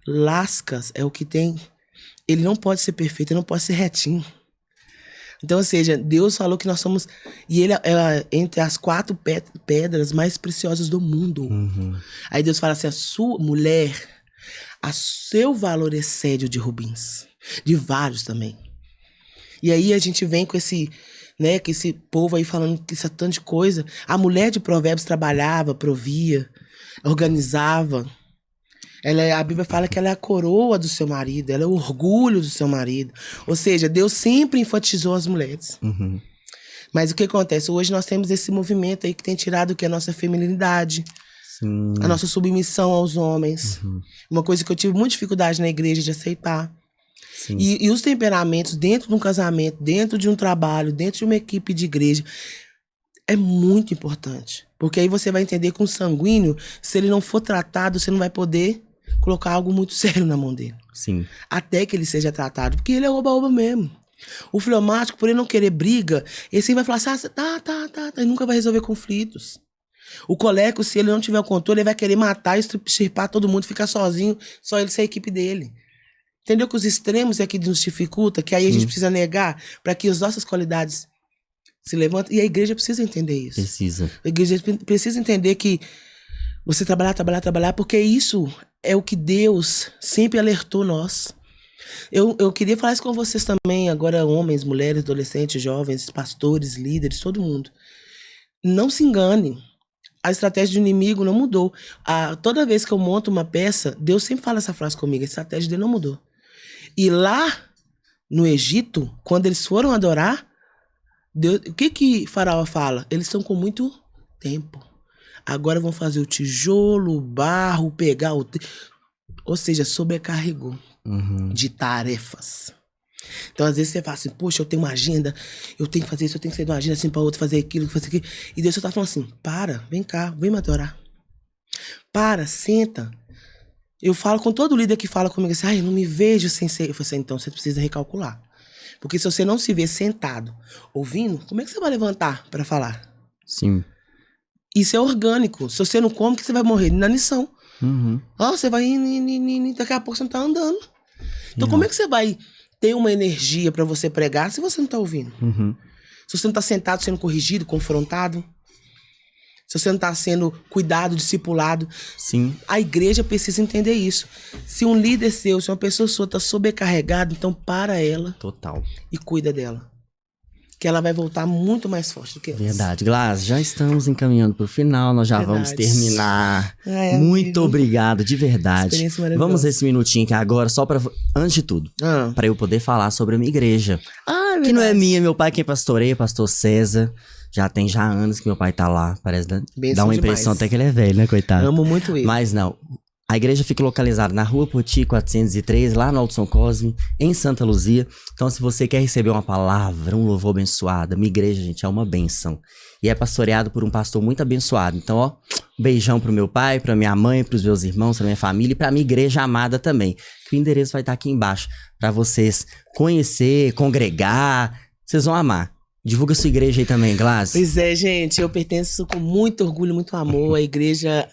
lascas, é o que tem... Ele não pode ser perfeito, ele não pode ser retinho. Então, ou seja, Deus falou que nós somos... E ele é entre as 4 pedras mais preciosas do mundo. Aí Deus fala assim, a sua mulher... A seu valor excede o de rubins. De vários também. E aí a gente vem com esse, né, com esse povo aí falando que essa tanta coisa. A mulher de Provérbios trabalhava, provia, organizava. A Bíblia fala que ela é a coroa do seu marido, ela é o orgulho do seu marido. Ou seja, Deus sempre enfatizou as mulheres. Mas o que acontece? Hoje nós temos esse movimento aí que tem tirado o que? A nossa feminilidade. Sim. A nossa submissão aos homens. Uma coisa que eu tive muita dificuldade na igreja de aceitar. E os temperamentos dentro de um casamento, dentro de um trabalho, dentro de uma equipe de igreja, é muito importante. Porque aí você vai entender que um sanguíneo, se ele não for tratado, você não vai poder colocar algo muito sério na mão dele. Sim. Até que ele seja tratado. Porque ele é oba-oba mesmo. O fleumático, por ele não querer briga, ele sempre vai falar assim, tá, e nunca vai resolver conflitos. O colérico, se ele não tiver o controle, ele vai querer matar, extirpar todo mundo, ficar sozinho, só ele ser a equipe dele. Entendeu que os extremos é que nos dificulta, que aí a gente precisa negar para que as nossas qualidades se levantem. E a igreja precisa entender isso. Precisa. A igreja precisa entender que você trabalhar, porque isso é o que Deus sempre alertou nós. Eu queria falar isso com vocês também, agora homens, mulheres, adolescentes, jovens, pastores, líderes, todo mundo. Não se engane. A estratégia do inimigo não mudou. Toda vez que eu monto uma peça, Deus sempre fala essa frase comigo, a estratégia dele não mudou. E lá no Egito, quando eles foram adorar, Deus, o que Faraó fala? Eles estão com muito tempo. Agora vão fazer o tijolo, o barro, pegar o... Ou seja, sobrecarregou de tarefas. Então, às vezes, você fala assim, poxa, eu tenho uma agenda, eu tenho que fazer isso, eu tenho que sair de uma agenda assim para outra, fazer aquilo, fazer aquilo. E Deus só tá falando assim, para, vem cá, vem me adorar. Para, senta. Eu falo com todo líder que fala comigo assim, eu não me vejo sem ser. Eu falo assim, então você precisa recalcular. Porque se você não se vê sentado, ouvindo, como é que você vai levantar para falar? Sim. Isso é orgânico. Se você não come, que você vai morrer? Inanição. Você vai daqui a pouco você não tá andando. Então, como é que você vai ter uma energia para você pregar se você não tá ouvindo? Se você não tá sentado sendo corrigido, confrontado, se você não tá sendo cuidado, discipulado. Sim. A igreja precisa entender isso. Se um líder seu, se uma pessoa sua tá sobrecarregada, então para ela. Total. E cuida dela. Que ela vai voltar muito mais forte do que antes. Verdade. Glass, já estamos encaminhando para o final, nós já vamos terminar. Muito obrigado, de verdade. Vamos esse minutinho aqui agora, só para, antes de tudo, para eu poder falar sobre a minha igreja. Que não é minha, meu pai quem pastoreia, pastor César. Já tem anos que meu pai tá lá. Parece dá uma impressão até que ele é velho, né, coitado? Amo muito ele. Mas não, A igreja fica localizada na Rua Poti 403, lá no Alto São Cosme, em Santa Luzia. Então, se você quer receber uma palavra, um louvor abençoado, minha igreja, gente, é uma bênção. E é pastoreado por um pastor muito abençoado. Então, ó, beijão pro meu pai, pra minha mãe, pros meus irmãos, pra minha família e pra minha igreja amada também. Que o endereço vai estar aqui embaixo pra vocês conhecer, congregar. Vocês vão amar. Divulga sua igreja aí também, Glass. Pois é, gente, eu pertenço com muito orgulho, muito amor à igreja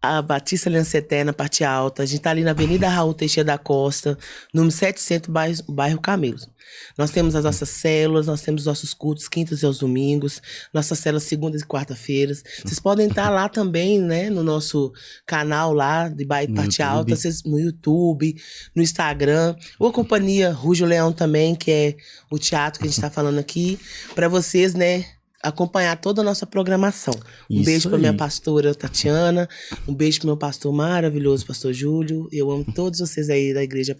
a Batista Aliança Eterna, Parte Alta. A gente tá ali na Avenida Raul Teixeira da Costa, número 700, bairro Camelos. Nós temos as nossas células, nós temos nossos cultos quintas e aos domingos, nossas células segundas e quarta-feiras. Vocês podem estar lá também, né, no nosso canal lá de bairro Parte Alta, no YouTube, no Instagram, ou a companhia Rujo Leão também, que é o teatro que a gente tá falando aqui, para vocês, né, acompanhar toda a nossa programação. Um beijo para minha pastora Tatiana, um beijo pro meu pastor maravilhoso, pastor Júlio. Eu amo todos vocês aí da igreja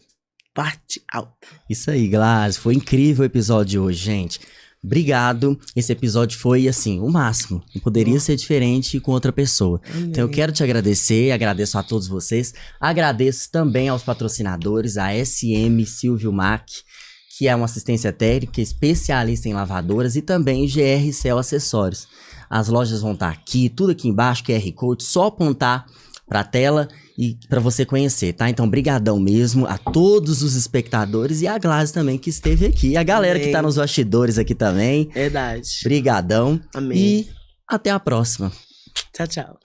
Parte Alta. Isso aí, Glass. Foi incrível o episódio de hoje, gente. Obrigado. Esse episódio foi, assim, o máximo. Não poderia ser diferente com outra pessoa. Amém. Então eu quero te agradecer, agradeço a todos vocês. Agradeço também aos patrocinadores, a SM Silvio Mac, que é uma assistência técnica especialista em lavadoras, e também GR Cell Acessórios. As lojas vão estar aqui, tudo aqui embaixo, QR Code, só apontar para a tela e para você conhecer, tá? Então, brigadão mesmo a todos os espectadores e a Glass também que esteve aqui, e a galera que tá nos bastidores aqui também. Verdade. Brigadão. Amém. E até a próxima. Tchau, tchau.